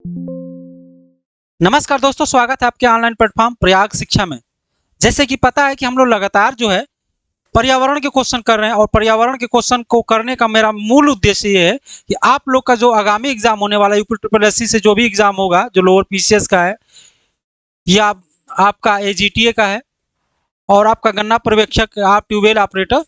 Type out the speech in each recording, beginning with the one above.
नमस्कार दोस्तों, स्वागत है आपके ऑनलाइन प्लेटफॉर्म प्रयाग शिक्षा में। जैसे कि पता है कि हम लोग लगातार जो है पर्यावरण के क्वेश्चन कर रहे हैं और पर्यावरण के क्वेश्चन को करने का मेरा मूल उद्देश्य ये है कि आप लोग का जो आगामी एग्जाम होने वाला है यूपी ट्रिपल एससी से जो भी एग्जाम होगा, जो लोअर पीसीएस का है या आपका एजीटीए का है और आपका गन्ना पर्यवेक्षक, आप ट्यूबवेल ऑपरेटर,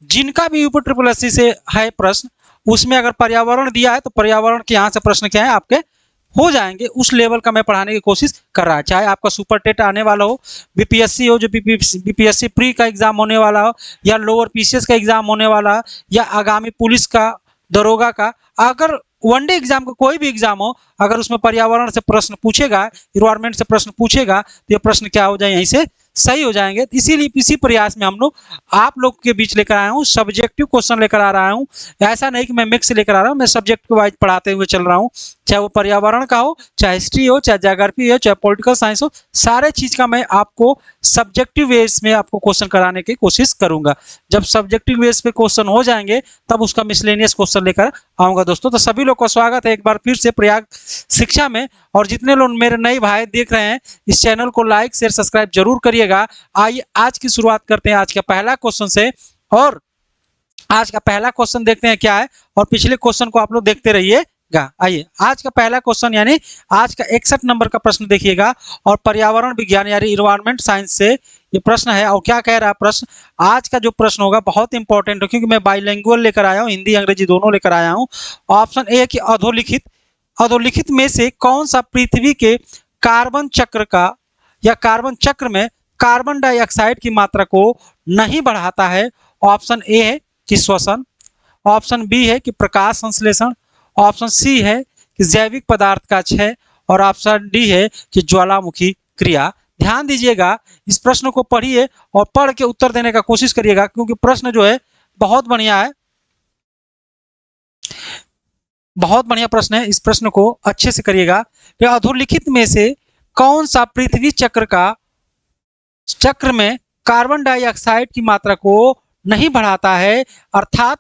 जिनका भी यूपी ट्रिपल एससी से है प्रश्न, उसमें अगर पर्यावरण दिया है तो पर्यावरण के यहाँ से प्रश्न क्या है आपके हो जाएंगे। उस लेवल का मैं पढ़ाने की कोशिश कर रहा है, चाहे आपका सुपर टेट आने वाला हो, बीपीएससी हो, जो बीपीएससी प्री का एग्जाम होने वाला हो, या लोअर पीसीएस का एग्जाम होने वाला हो, या आगामी पुलिस का, दरोगा का। अगर वनडे एग्जाम का कोई भी एग्जाम हो, अगर उसमें पर्यावरण से प्रश्न पूछेगा, इन्वायरमेंट से प्रश्न पूछेगा, तो ये प्रश्न क्या हो जाए, यहीं से सही हो जाएंगे। इसीलिए इसी प्रयास में हम लोग आप लोग के बीच लेकर आया हूँ, सब्जेक्टिव क्वेश्चन लेकर आ रहा हूँ। ऐसा नहीं कि मैं मिक्स लेकर आ रहा हूँ, मैं सब्जेक्ट वाइज पढ़ाते हुए चल रहा हूँ, चाहे वो पर्यावरण का हो, चाहे हिस्ट्री हो, चाहे ज्योग्राफी हो, चाहे पॉलिटिकल साइंस हो, सारे चीज का मैं आपको सब्जेक्टिव बेस में आपको क्वेश्चन कराने की कोशिश करूंगा। जब सब्जेक्टिव बेस पे क्वेश्चन हो जाएंगे तब उसका मिसलेनियस क्वेश्चन लेकर आऊंगा दोस्तों। तो सभी लोग का स्वागत है एक बार फिर से प्रयाग शिक्षा में। और जितने लोग मेरे नए भाई देख रहे हैं, इस चैनल को लाइक शेयर सब्सक्राइब जरूर करिएगा। आइए आज की शुरुआत करते हैं आज का पहला क्वेश्चन से, और आज का पहला क्वेश्चन देखते हैं क्या है, और पिछले क्वेश्चन को आप लोग देखते रहिएगा। आइए आज का पहला क्वेश्चन यानी आज का 61 नंबर का प्रश्न देखिएगा, और पर्यावरण विज्ञान यानी इन्वायरमेंट साइंस से ये प्रश्न है। और क्या कह रहा है प्रश्न, आज का जो प्रश्न होगा बहुत इंपॉर्टेंट है, क्योंकि मैं बाइलिंगुअल लेकर आया हूँ, हिंदी अंग्रेजी दोनों लेकर आया हूँ। ऑप्शन ए है कि अधोलिखित में से कौन सा पृथ्वी के कार्बन चक्र का या कार्बन चक्र में कार्बन डाइऑक्साइड की मात्रा को नहीं बढ़ाता है। ऑप्शन ए है कि श्वसन, ऑप्शन बी है कि प्रकाश संश्लेषण, ऑप्शन सी है कि जैविक पदार्थ का क्षय, और ऑप्शन डी है कि ज्वालामुखी क्रिया। ध्यान दीजिएगा, इस प्रश्न को पढ़िए और पढ़ के उत्तर देने का कोशिश करिएगा, क्योंकि प्रश्न जो है बहुत बढ़िया है, बहुत बढ़िया प्रश्न है। इस प्रश्न को अच्छे से करिएगा। तो अधोलिखित में से कौन सा पृथ्वी चक्र में कार्बन डाइऑक्साइड की मात्रा को नहीं बढ़ाता है, अर्थात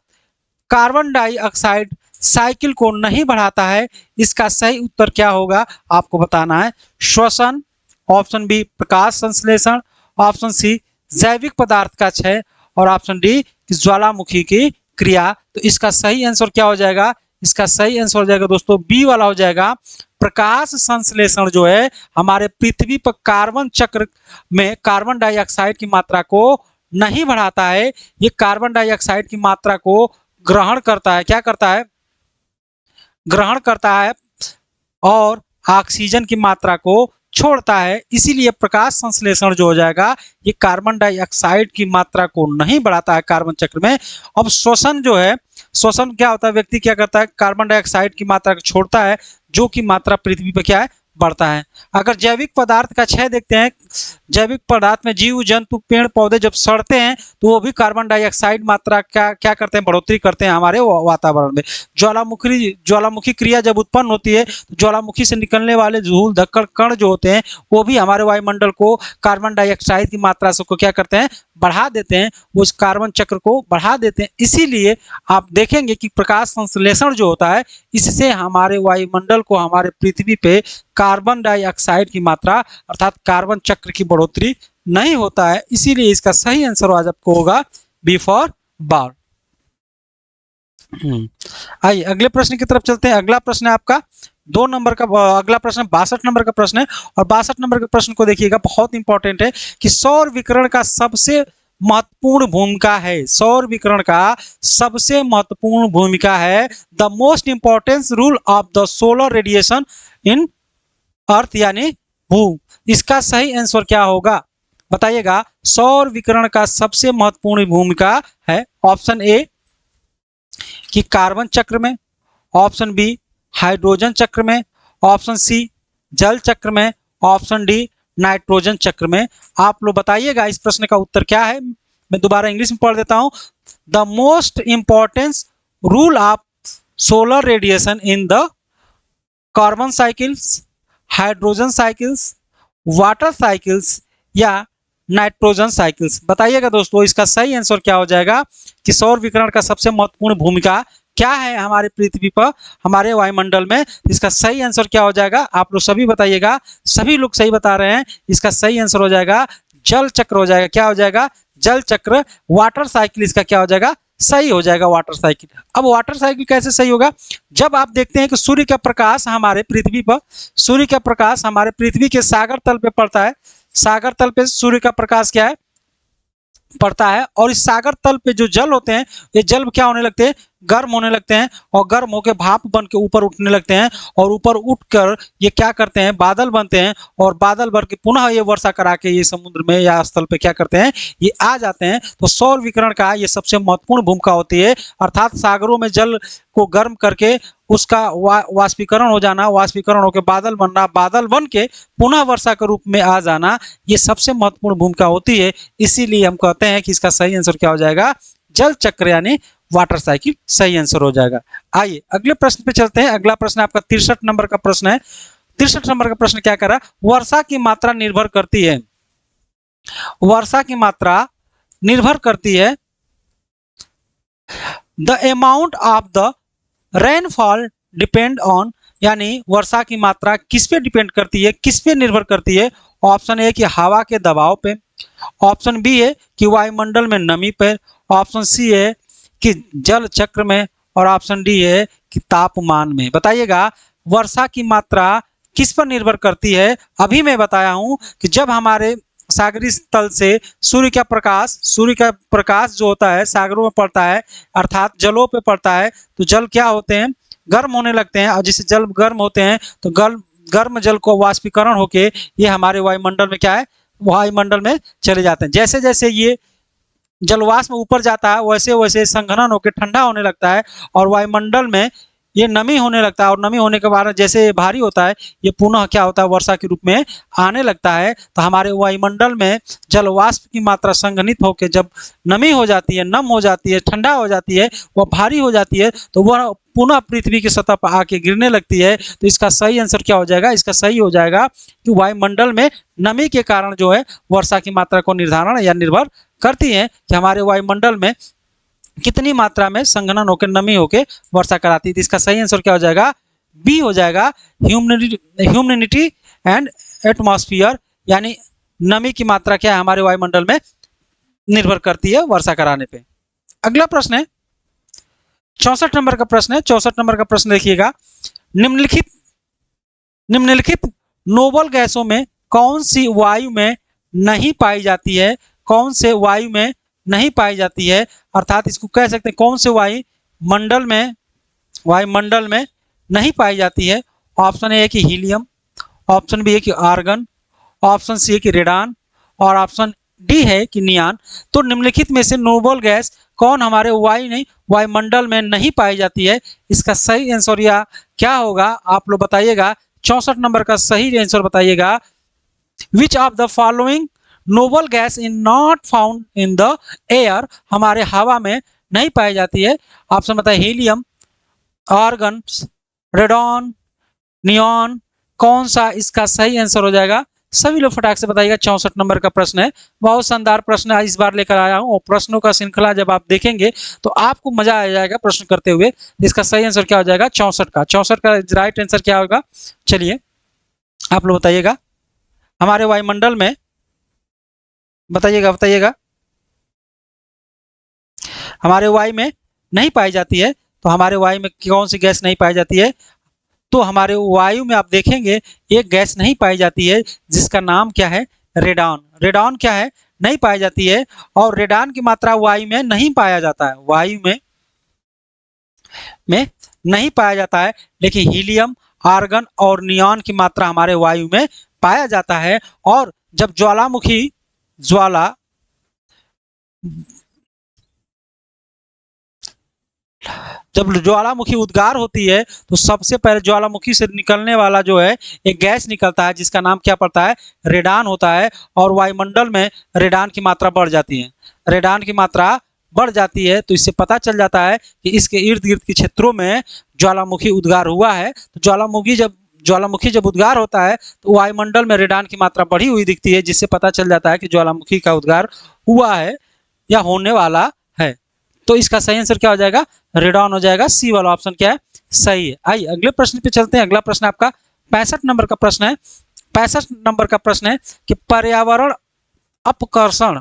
कार्बन डाइऑक्साइड साइकिल को नहीं बढ़ाता है। इसका सही उत्तर क्या होगा आपको बताना है। श्वसन, ऑप्शन बी प्रकाश संश्लेषण, ऑप्शन सी जैविक पदार्थ का क्षय, और ऑप्शन डी ज्वालामुखी की क्रिया। तो इसका सही आंसर क्या हो जाएगा, इसका सही आंसर हो जाएगा दोस्तों बी वाला हो जाएगा। प्रकाश संश्लेषण जो है हमारे पृथ्वी पर कार्बन चक्र में कार्बन डाइऑक्साइड की मात्रा को नहीं बढ़ाता है, ये कार्बन डाइऑक्साइड की मात्रा को ग्रहण करता है। क्या करता है, ग्रहण करता है, और ऑक्सीजन की मात्रा को छोड़ता है। इसीलिए प्रकाश संश्लेषण जो हो जाएगा ये कार्बन डाइऑक्साइड की मात्रा को नहीं बढ़ाता है कार्बन चक्र में। अब श्वसन जो है, श्वसन क्या होता है, व्यक्ति क्या करता है, कार्बन डाइऑक्साइड की मात्रा को छोड़ता है, जो कि मात्रा पृथ्वी पर क्या है, बढ़ता है। अगर जैविक पदार्थ का क्षय देखते हैं, जैविक पदार्थ में जीव जंतु पेड़ पौधे जब सड़ते हैं तो वो भी कार्बन डाइऑक्साइड मात्रा क्या करते हैं, बढ़ोतरी करते हैं हमारे वातावरण में। ज्वालामुखी क्रिया जब उत्पन्न होती है तो ज्वालामुखी से निकलने वाले धूल धक्कड़ कण जो होते हैं वो भी हमारे वायुमंडल को कार्बन डाइऑक्साइड की मात्रा से को क्या करते हैं, बढ़ा देते हैं, वो इस कार्बन चक्र को बढ़ा देते हैं। इसीलिए आप देखेंगे कि प्रकाश संश्लेषण जो होता है इससे हमारे वायुमंडल को, हमारे पृथ्वी पे कार्बन डाइऑक्साइड की मात्रा अर्थात कार्बन चक्र की बढ़ोतरी नहीं होता है। इसीलिए इसका सही आंसर आज आपको होगा बी फॉर बॉल। आइए अगले प्रश्न की तरफ चलते हैं। अगला प्रश्न है आपका 2 नंबर का, अगला प्रश्न 62 नंबर का प्रश्न है, और 62 नंबर के प्रश्न को देखिएगा, बहुत इंपॉर्टेंट है कि सौर विकिरण का सबसे महत्वपूर्ण भूमिका है, सौर विकिरण का सबसे महत्वपूर्ण भूमिका है, the most importance role of the solar radiation in earth यानी भू। इसका सही आंसर क्या होगा बताइएगा। सौर विकिरण का सबसे महत्वपूर्ण भूमिका है, ऑप्शन ए कि कार्बन चक्र में, ऑप्शन बी हाइड्रोजन चक्र में, ऑप्शन सी जल चक्र में, ऑप्शन डी नाइट्रोजन चक्र में। आप लोग बताइएगा इस प्रश्न का उत्तर क्या है। मैं दोबारा इंग्लिश में पढ़ देता हूं। The most importance role of solar radiation in the carbon cycles, hydrogen cycles, water cycles या नाइट्रोजन साइकिल्स। बताइएगा दोस्तों इसका सही आंसर क्या हो जाएगा कि सौर विकिरण का सबसे महत्वपूर्ण भूमिका क्या है हमारे पृथ्वी पर, हमारे वायुमंडल में? इसका सही आंसर क्या हो जाएगा? आप लोग सभी बताइएगा। सभी लोग सही बता रहे हैं। इसका सही आंसर हो जाएगा जल चक्र हो जाएगा। क्या हो जाएगा? जल चक्र। वाटर साइकिल इसका क्या हो जाएगा? सही हो जाएगा वाटर साइकिल। अब वाटर साइकिल कैसे सही होगा? जब आप देखते हैं कि सूर्य का प्रकाश हमारे पृथ्वी पर, सूर्य का प्रकाश हमारे पृथ्वी के सागर तल पे पड़ता है। सागर तल पे सूर्य का प्रकाश क्या है? पड़ता है। और इस सागर तल पे जो जल होते हैं, ये जल क्या होने लगते हैं? गर्म होने लगते हैं, और गर्म होकर भाप बन के ऊपर उठने लगते हैं, और ऊपर उठकर ये क्या करते हैं? बादल बनते हैं, और बादल बन के पुनः ये वर्षा करा के ये समुद्र में या स्थल पे क्या करते हैं? ये आ जाते हैं। तो सौर विकिरण का ये सबसे महत्वपूर्ण भूमिका होती है, अर्थात सागरों में जल को गर्म करके उसका वाष्पीकरण हो जाना, वाष्पीकरण होकर बादल बनना, बादल बन के पुनः वर्षा के रूप में आ जाना, ये सबसे महत्वपूर्ण भूमिका होती है। इसीलिए हम कहते हैं कि इसका सही आंसर क्या हो जाएगा? जल चक्र यानी वाटर साइकिल सही आंसर हो जाएगा। आइए अगले प्रश्न पे चलते हैं। अगला प्रश्न आपका 63 नंबर का प्रश्न है। 63 नंबर का प्रश्न क्या कर रहा है? वर्षा की मात्रा निर्भर करती है, वर्षा की मात्रा निर्भर करती है, the amount of the rainfall depend on, यानी वर्षा की मात्रा किस पे डिपेंड करती है, किस पे निर्भर करती है? ऑप्शन ए कि हवा के दबाव पे, ऑप्शन बी है कि वायुमंडल में नमी पे, ऑप्शन सी है कि जल चक्र में, और ऑप्शन डी है कि तापमान में। बताइएगा वर्षा की मात्रा किस पर निर्भर करती है? अभी मैं बताया हूं कि जब हमारे सागरी तल से सूर्य का प्रकाश जो होता है सागरों में पड़ता है, अर्थात जलों पे पड़ता है, तो जल क्या होते हैं? गर्म होने लगते हैं, और जिससे जल गर्म होते हैं तो गर्म जल को वाष्पीकरण होके ये हमारे वायुमंडल में क्या है? वायुमंडल में चले जाते हैं। जैसे जैसे ये जलवाष्प में ऊपर जाता है वैसे वैसे संघनन होकर ठंडा होने लगता है, और वायुमंडल में ये नमी होने लगता है, और नमी होने के बाद जैसे भारी होता है ये पुनः क्या होता है? वर्षा के रूप में आने लगता है। तो हमारे वायुमंडल में जलवाष्प की मात्रा संघनित होकर जब नमी हो जाती है, नम हो जाती है, ठंडा हो जाती है, वह भारी हो जाती है, तो वह पुनः पृथ्वी की सतह पर आके गिरने लगती है। तो इसका सही आंसर क्या हो जाएगा? इसका सही हो जाएगा कि वायुमंडल में नमी के कारण जो है वर्षा की मात्रा को निर्धारण या निर्भर करती है कि हमारे वायुमंडल में कितनी मात्रा में संघनन होकर नमी होकर वर्षा कराती है। तो इसका सही आंसर क्या हो जाएगा? बी हो जाएगा, ह्यूमिडिटी एंड एटमॉस्फेयर, यानी नमी की मात्रा क्या है हमारे वायुमंडल में निर्भर करती है वर्षा कराने पे। अगला प्रश्न है 64 नंबर का प्रश्न है। 64 नंबर का प्रश्न देखिएगा, निम्नलिखित नोबल गैसों में कौन सी वायु में नहीं पाई जाती है? कौन से वायु में नहीं पाई जाती है, अर्थात इसको कह सकते हैं कौन से वायुमंडल में नहीं पाई जाती है? ऑप्शन ए है कि हीलियम, ऑप्शन बी है कि आर्गन, ऑप्शन सी है कि रेडान, और ऑप्शन डी है कि नियान। तो निम्नलिखित में से नोबल गैस कौन हमारे वायुमंडल में नहीं पाई जाती है? इसका सही आंसर या क्या होगा आप लोग बताइएगा। 64 नंबर का सही आंसर बताइएगा। Which of the following noble gas in not found in the air, हमारे हवा में नहीं पाई जाती है? ऑप्शन बताइए हीलियम, आर्गन, रेडॉन, नियॉन। कौन सा इसका सही आंसर हो जाएगा? सभी लोग फटाक से बताइएगा। 64 नंबर का प्रश्न है, बहुत शानदार प्रश्न इस बार लेकर आया हूं, और प्रश्नों का श्रृंखला जब आप देखेंगे तो आपको मजा आ जाएगा प्रश्न करते हुए। इसका सही आंसर क्या हो जाएगा? 64 का। 64 का राइट आंसर क्या होगा? चलिए आप लोग बताइएगा। हमारे वायुमंडल में बताइएगा हमारे वायु में नहीं पाई जाती है, तो हमारे वायु में कौन सी गैस नहीं पाई जाती है? तो हमारे वायु में आप देखेंगे एक गैस नहीं पाई जाती है जिसका नाम क्या है? रेडॉन। रेडॉन क्या है? नहीं पाई जाती है, और रेडॉन की मात्रा वायु में नहीं पाया जाता है, वायु में नहीं पाया जाता है। लेकिन हीलियम, आर्गन और नियॉन की मात्रा हमारे वायु में पाया जाता है। और जब ज्वालामुखी उद्गार होती है तो सबसे पहले ज्वालामुखी से निकलने वाला जो है एक गैस निकलता है जिसका नाम क्या पड़ता है? रेडान होता है। और वायुमंडल में रेडान की मात्रा बढ़ जाती है, रेडान की मात्रा बढ़ जाती है। तो इससे पता चल जाता है कि इसके इर्द गिर्द के क्षेत्रों में ज्वालामुखी उद्गार हुआ है। तो ज्वालामुखी जब उद्गार होता है तो वायुमंडल में रेडान की मात्रा बढ़ी हुई दिखती है, जिससे पता चल जाता है कि ज्वालामुखी का उद्गार हुआ है या होने वाला है। तो इसका सही आंसर क्या हो जाएगा? रेडॉन हो जाएगा। सी वाला ऑप्शन क्या है, सही है। आइए अगले प्रश्न पे चलते हैं। अगला प्रश्न आपका 65 नंबर का प्रश्न है। 65 नंबर का प्रश्न है कि पर्यावरण अपकर्षण,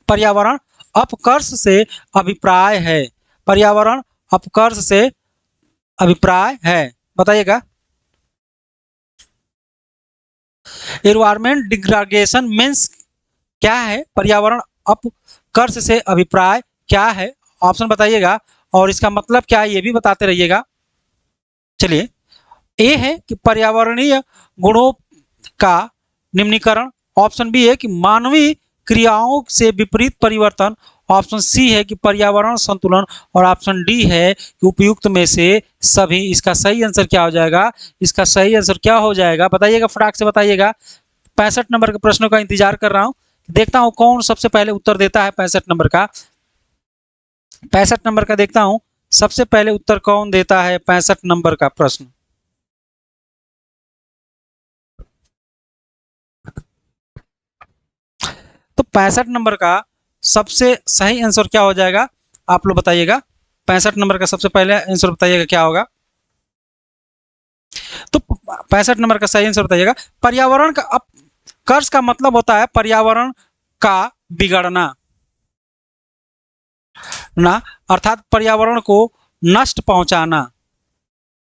पर्यावरण अपकर्ष से अभिप्राय है। पर्यावरण अपकर्ष से अभिप्राय है, बताइएगा। एनवायरमेंट डिग्रेडेशन मीन्स क्या है, पर्यावरण अपकर्ष से अभिप्राय क्या है, ऑप्शन बताइएगा और इसका मतलब क्या है ये भी बताते रहिएगा। चलिए, ए है कि पर्यावरणीय गुणों का निम्नीकरण, ऑप्शन बी है कि मानवीय क्रियाओं से विपरीत परिवर्तन, ऑप्शन सी है कि पर्यावरण संतुलन और ऑप्शन डी है कि उपयुक्त में से सभी। इसका सही आंसर क्या हो जाएगा, इसका सही आंसर क्या हो जाएगा बताइएगा, फटाक से बताइएगा। 65 नंबर के प्रश्नों का इंतजार कर रहा हूं, देखता हूं कौन सबसे पहले उत्तर देता है। 65 नंबर का, 65 नंबर का देखता हूं सबसे पहले उत्तर कौन देता है 65 नंबर का प्रश्न। तो 65 नंबर का सबसे सही आंसर क्या हो जाएगा, आप लोग बताइएगा। 65 नंबर का सबसे पहले आंसर बताइएगा क्या होगा। तो 65 नंबर का सही आंसर बताइएगा। पर्यावरण का अपकर्ष का मतलब होता है पर्यावरण का बिगड़ना ना, अर्थात पर्यावरण को नष्ट पहुंचाना,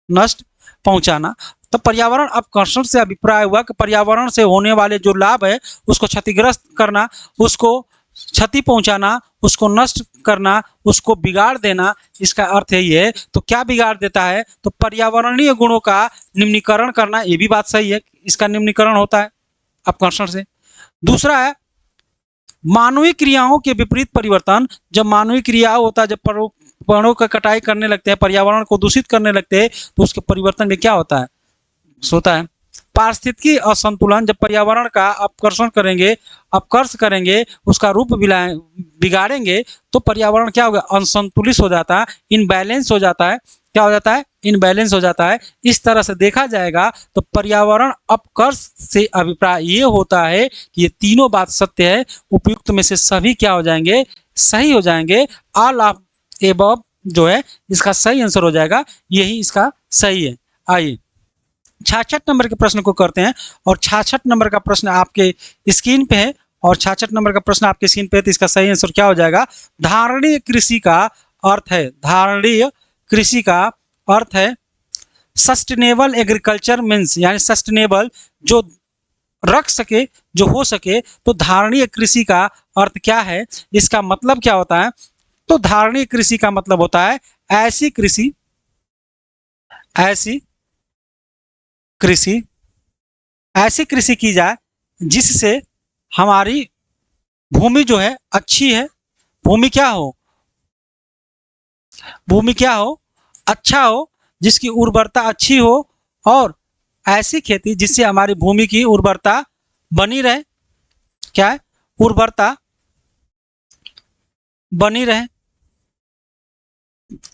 नष्ट पहुंचाना। तो पर्यावरण अपकर्षण से अभिप्राय हुआ कि पर्यावरण से होने वाले जो लाभ है उसको क्षतिग्रस्त करना, उसको क्षति पहुंचाना, उसको नष्ट करना, उसको बिगाड़ देना, इसका अर्थ यही है। तो क्या बिगाड़ देता है, तो पर्यावरणीय गुणों का निम्नीकरण करना, ये भी बात सही है, इसका निम्नीकरण होता है अपकर्षण से। दूसरा है मानवीय क्रियाओं के विपरीत परिवर्तन, जब मानवीय क्रिया होता है, जब पेड़ों का कटाई करने लगते हैं, पर्यावरण को दूषित करने लगते हैं, तो उसके परिवर्तन में क्या होता है, होता है पारिस्थितिकी असंतुलन। जब पर्यावरण का अपकर्षण करेंगे, अपकर्ष करेंगे, उसका रूप बिगाड़ेंगे, तो पर्यावरण क्या होगा, असंतुलित हो जाता है, इनबैलेंस हो जाता है। क्या हो जाता है, इनबैलेंस हो जाता है। इस तरह से देखा जाएगा तो पर्यावरण अपकर्ष से अभिप्राय ये होता है कि ये तीनों बात सत्य है, उपयुक्त में से सभी क्या हो जाएंगे, सही हो जाएंगे। ऑल ऑफ एबव जो है इसका सही आंसर हो जाएगा, यही इसका सही है। आइए 66 नंबर के प्रश्न को करते हैं, और 66 नंबर का प्रश्न आपके स्क्रीन पे है, और 66 नंबर का प्रश्न आपके स्क्रीन पे है, तो इसका सही आंसर क्या हो जाएगा। धारणीय कृषि का अर्थ है, धारणीय कृषि का अर्थ है सस्टेनेबल एग्रीकल्चर मीन्स, यानी सस्टेनेबल जो रख सके, जो हो सके। तो धारणीय कृषि का अर्थ क्या है, इसका मतलब क्या होता है, तो धारणीय कृषि का मतलब होता है ऐसी कृषि, ऐसी कृषि, ऐसी कृषि की जाए जिससे हमारी भूमि जो है अच्छी है, भूमि क्या हो, भूमि क्या हो, अच्छा हो, जिसकी उर्वरता अच्छी हो, और ऐसी खेती जिससे हमारी भूमि की उर्वरता बनी रहे। क्या है, उर्वरता बनी रहे।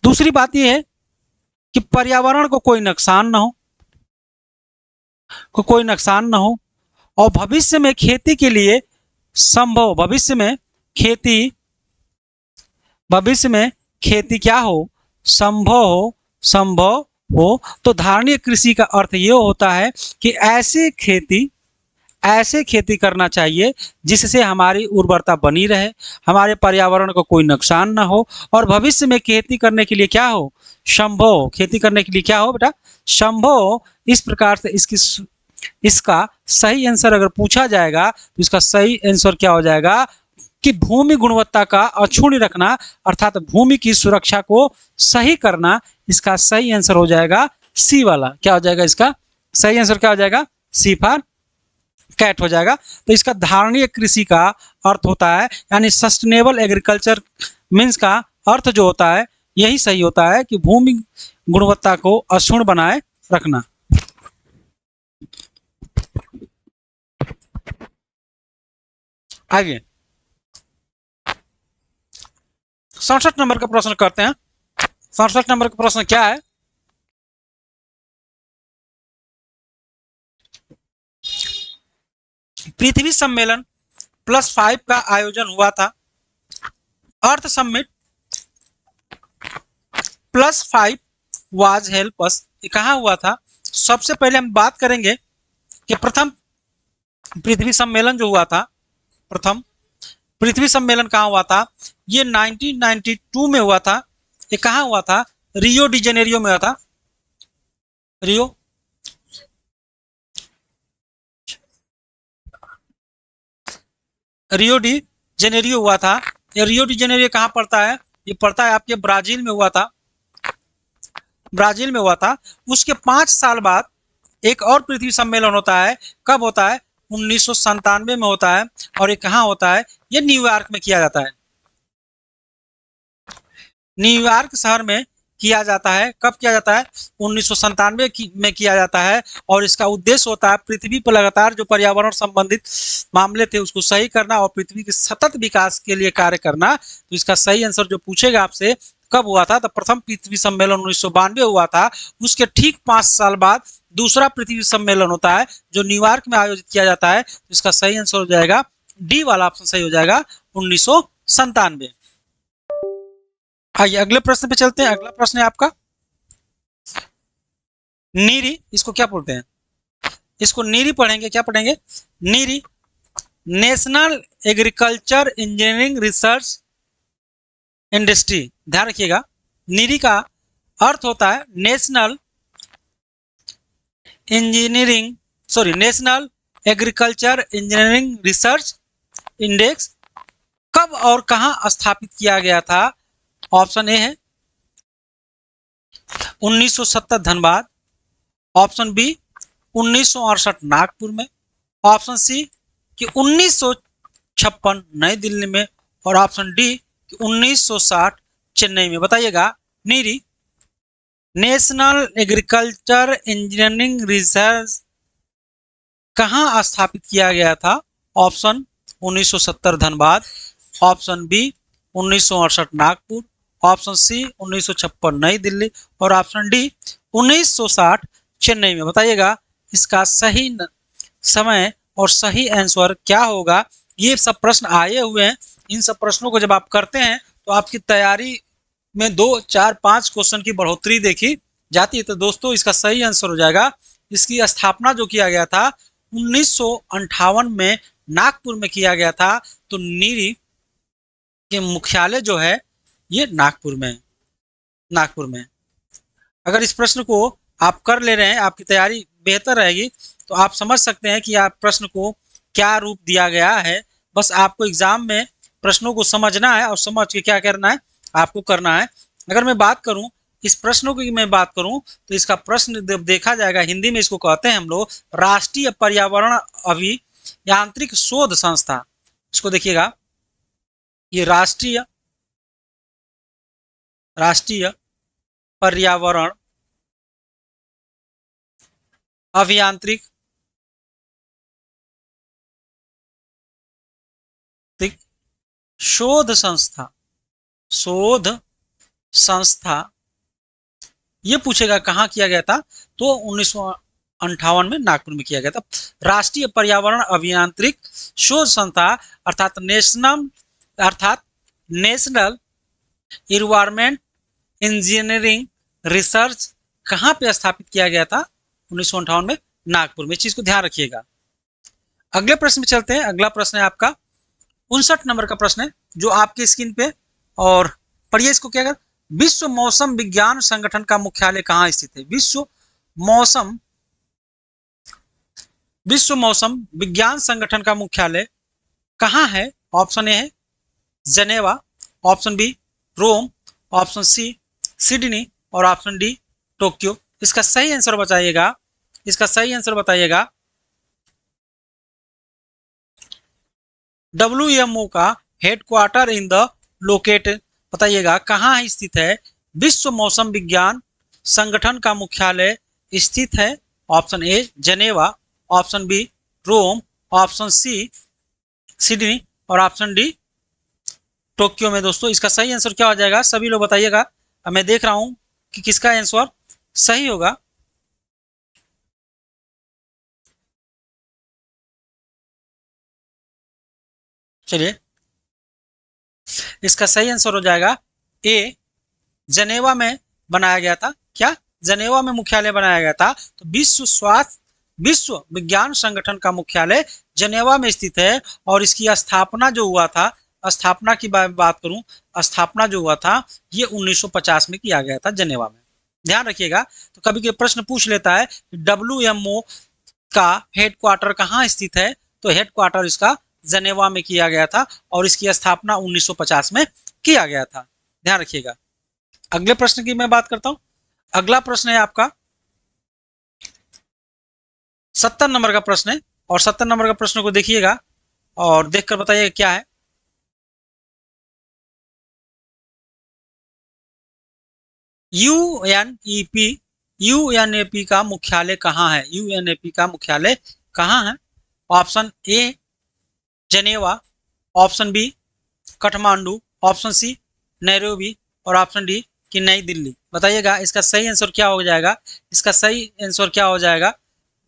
दूसरी बात यह है कि पर्यावरण को कोई नुकसान ना हो, कोई नुकसान ना हो, और भविष्य में खेती के लिए संभव, भविष्य में खेती, भविष्य में खेती क्या हो, संभव हो, संभव हो। तो धारणीय कृषि का अर्थ ये होता है कि ऐसे खेती करना चाहिए जिससे हमारी उर्वरता बनी रहे, हमारे पर्यावरण को कोई नुकसान ना हो, और भविष्य में खेती करने के लिए क्या हो, संभव, खेती करने के लिए क्या हो बेटा, संभव। इस प्रकार से इसका सही आंसर अगर पूछा जाएगा तो इसका सही आंसर क्या हो जाएगा कि भूमि गुणवत्ता का अक्षुण्ण रखना, अर्थात भूमि की सुरक्षा को सही करना। इसका सही आंसर हो जाएगा सी वाला। क्या हो जाएगा, इसका सही आंसर क्या हो जाएगा, सी फॉर कैट हो जाएगा। तो इसका धारणीय कृषि का अर्थ होता है, यानी सस्टेनेबल एग्रीकल्चर मीन्स का अर्थ जो होता है यही सही होता है कि भूमि गुणवत्ता को अक्षुण्ण बनाए रखना। आगे 67 नंबर का प्रश्न करते हैं। 67 नंबर का प्रश्न क्या है, पृथ्वी सम्मेलन +5 का आयोजन हुआ था। अर्थ समिट +5 वाज हेल्प अस, ये कहाँ हुआ था? सबसे पहले हम बात करेंगे कि प्रथम पृथ्वी सम्मेलन जो हुआ था, प्रथम पृथ्वी सम्मेलन कहाँ हुआ था? ये 1992 में हुआ था। ये कहाँ हुआ था? रियो डी जेनेरियो में हुआ था। रियो रियो डी जेनेरियो हुआ था। ये रियो डी जेनेरियो कहाँ पड़ता है? ये पड़ता है आपके ब्राजील में हुआ था। ब्राजील में हुआ था। उसके 5 साल बाद एक और पृथ्वी सम्मेलन होता है। कब होता है? 1997 में होता है। और ये कहाँ होता है? ये न्यूयॉर्क में किया जाता है। न्यूयॉर्क शहर में किया जाता है। कब किया जाता है? 1997 में किया जाता है। और इसका उद्देश्य होता है पृथ्वी पर लगातार जो पर्यावरण संबंधित मामले थे उसको सही करना और पृथ्वी के सतत विकास के लिए कार्य करना। तो इसका सही आंसर जो पूछेगा आपसे कब हुआ था, तो प्रथम पृथ्वी सम्मेलन 1992 हुआ था। उसके ठीक 5 साल बाद दूसरा पृथ्वी सम्मेलन होता है जो न्यूयॉर्क में आयोजित किया जाता है। तो इसका सही आंसर हो जाएगा डी वाला ऑप्शन सही हो जाएगा, 1997। आइए अगले प्रश्न पे चलते हैं। अगला प्रश्न है आपका नीरी, इसको क्या बोलते हैं? इसको नीरी पढ़ेंगे, क्या पढ़ेंगे? NEERI, national agriculture engineering research industry. ध्यान रखिएगा, नीरी का अर्थ होता है national agriculture engineering research index. कब और कहां स्थापित किया गया था? ऑप्शन ए है 1970 धनबाद, ऑप्शन बी 1968 नागपुर में, ऑप्शन सी कि 1956 नई दिल्ली में, और ऑप्शन डी कि 1960 चेन्नई में। बताइएगा, NEERI national agriculture engineering research कहाँ स्थापित किया गया था? Option 1970 Dhanbad, option B 1968 Nagpur, option C 1956 नई दिल्ली, और ऑप्शन डी 1960 चेन्नई में। बताइएगा इसका सही समय और सही आंसर क्या होगा। ये सब प्रश्न आए हुए हैं। इन सब प्रश्नों को जब आप करते हैं तो आपकी तैयारी में 2, 4, 5 क्वेश्चन की बढ़ोतरी देखी जाती है। तो दोस्तों इसका सही आंसर हो जाएगा, इसकी स्थापना जो किया गया था 1958 में नागपुर में किया गया था। तो नीरी के मुख्यालय जो है ये नागपुर में, नागपुर में। अगर इस प्रश्न को आप कर ले रहे हैं, आपकी तैयारी बेहतर रहेगी, तो आप समझ सकते हैं कि आप प्रश्न को क्या रूप दिया गया है। बस आपको एग्जाम में प्रश्नों को समझना है और समझ के क्या करना है, आपको करना है। अगर मैं बात करूं इस प्रश्नों की, मैं बात करूं तो इसका प्रश्न जब देखा जाएगा, हिंदी में इसको कहते हैं हम लोग राष्ट्रीय पर्यावरण अभियांत्रिक शोध संस्था। इसको देखिएगा, ये राष्ट्रीय पर्यावरण अभियांत्रिक शोध संस्था ये पूछेगा कहाँ किया गया था, तो 1958 में नागपुर में किया गया था। राष्ट्रीय पर्यावरण अभियांत्रिक शोध संस्था अर्थात नेशनल इन्वायरमेंट इंजीनियरिंग रिसर्च कहाँ पे स्थापित किया गया था? 1958 में नागपुर में। इस चीज को ध्यान रखिएगा। अगले प्रश्न में चलते हैं। अगला प्रश्न है आपका 59 नंबर का प्रश्न है जो आपकी स्क्रीन पे, और पढ़िए इसको क्या कर। विश्व मौसम विज्ञान संगठन का मुख्यालय कहाँ स्थित है? विश्व मौसम विज्ञान संगठन का मुख्यालय कहाँ है? ऑप्शन ए है Geneva, option B Rome, option C Sydney, और ऑप्शन डी टोक्यो। इसका सही आंसर बताइएगा, इसका सही आंसर बताइएगा। WMO का हेडक्वार्टर इन द लोकेटेड, बताइएगा कहाँ स्थित है? विश्व मौसम विज्ञान संगठन का मुख्यालय स्थित है option A Geneva, option B Rome, option C Sydney, और ऑप्शन डी टोक्यो में। दोस्तों इसका सही आंसर क्या हो जाएगा? सभी लोग बताइएगा। अब मैं देख रहा हूं कि किसका आंसर सही होगा। चलिए, इसका सही आंसर हो जाएगा ए जनेवा में बनाया गया था? क्या जनेवा में मुख्यालय बनाया गया था? तो विश्व विज्ञान संगठन का मुख्यालय जनेवा में स्थित है और इसकी स्थापना जो हुआ था, स्थापना की बात करूं, स्थापना जो हुआ था ये 1950 में किया गया था जनेवा में। ध्यान रखिएगा। तो कभी कभी प्रश्न पूछ लेता है WMO का हेडक्वार्टर कहाँ स्थित है? तो हेडक्वार्टर इसका जनेवा में किया गया था और इसकी स्थापना 1950 में किया गया था। ध्यान रखिएगा। अगले प्रश्न की मैं बात करता हूं। अगला प्रश्न है आपका 70 नंबर का प्रश्न है और 70 नंबर का प्रश्न को देखिएगा और देखकर बताइएगा क्या है। यूएनईपी यूएनएपी का मुख्यालय कहाँ है? यूएनएपी का मुख्यालय कहाँ है? Option A Geneva, option B Kathmandu, option C Nairobi और ऑप्शन डी की नई दिल्ली। बताइएगा इसका सही आंसर क्या हो जाएगा? इसका सही आंसर क्या हो जाएगा?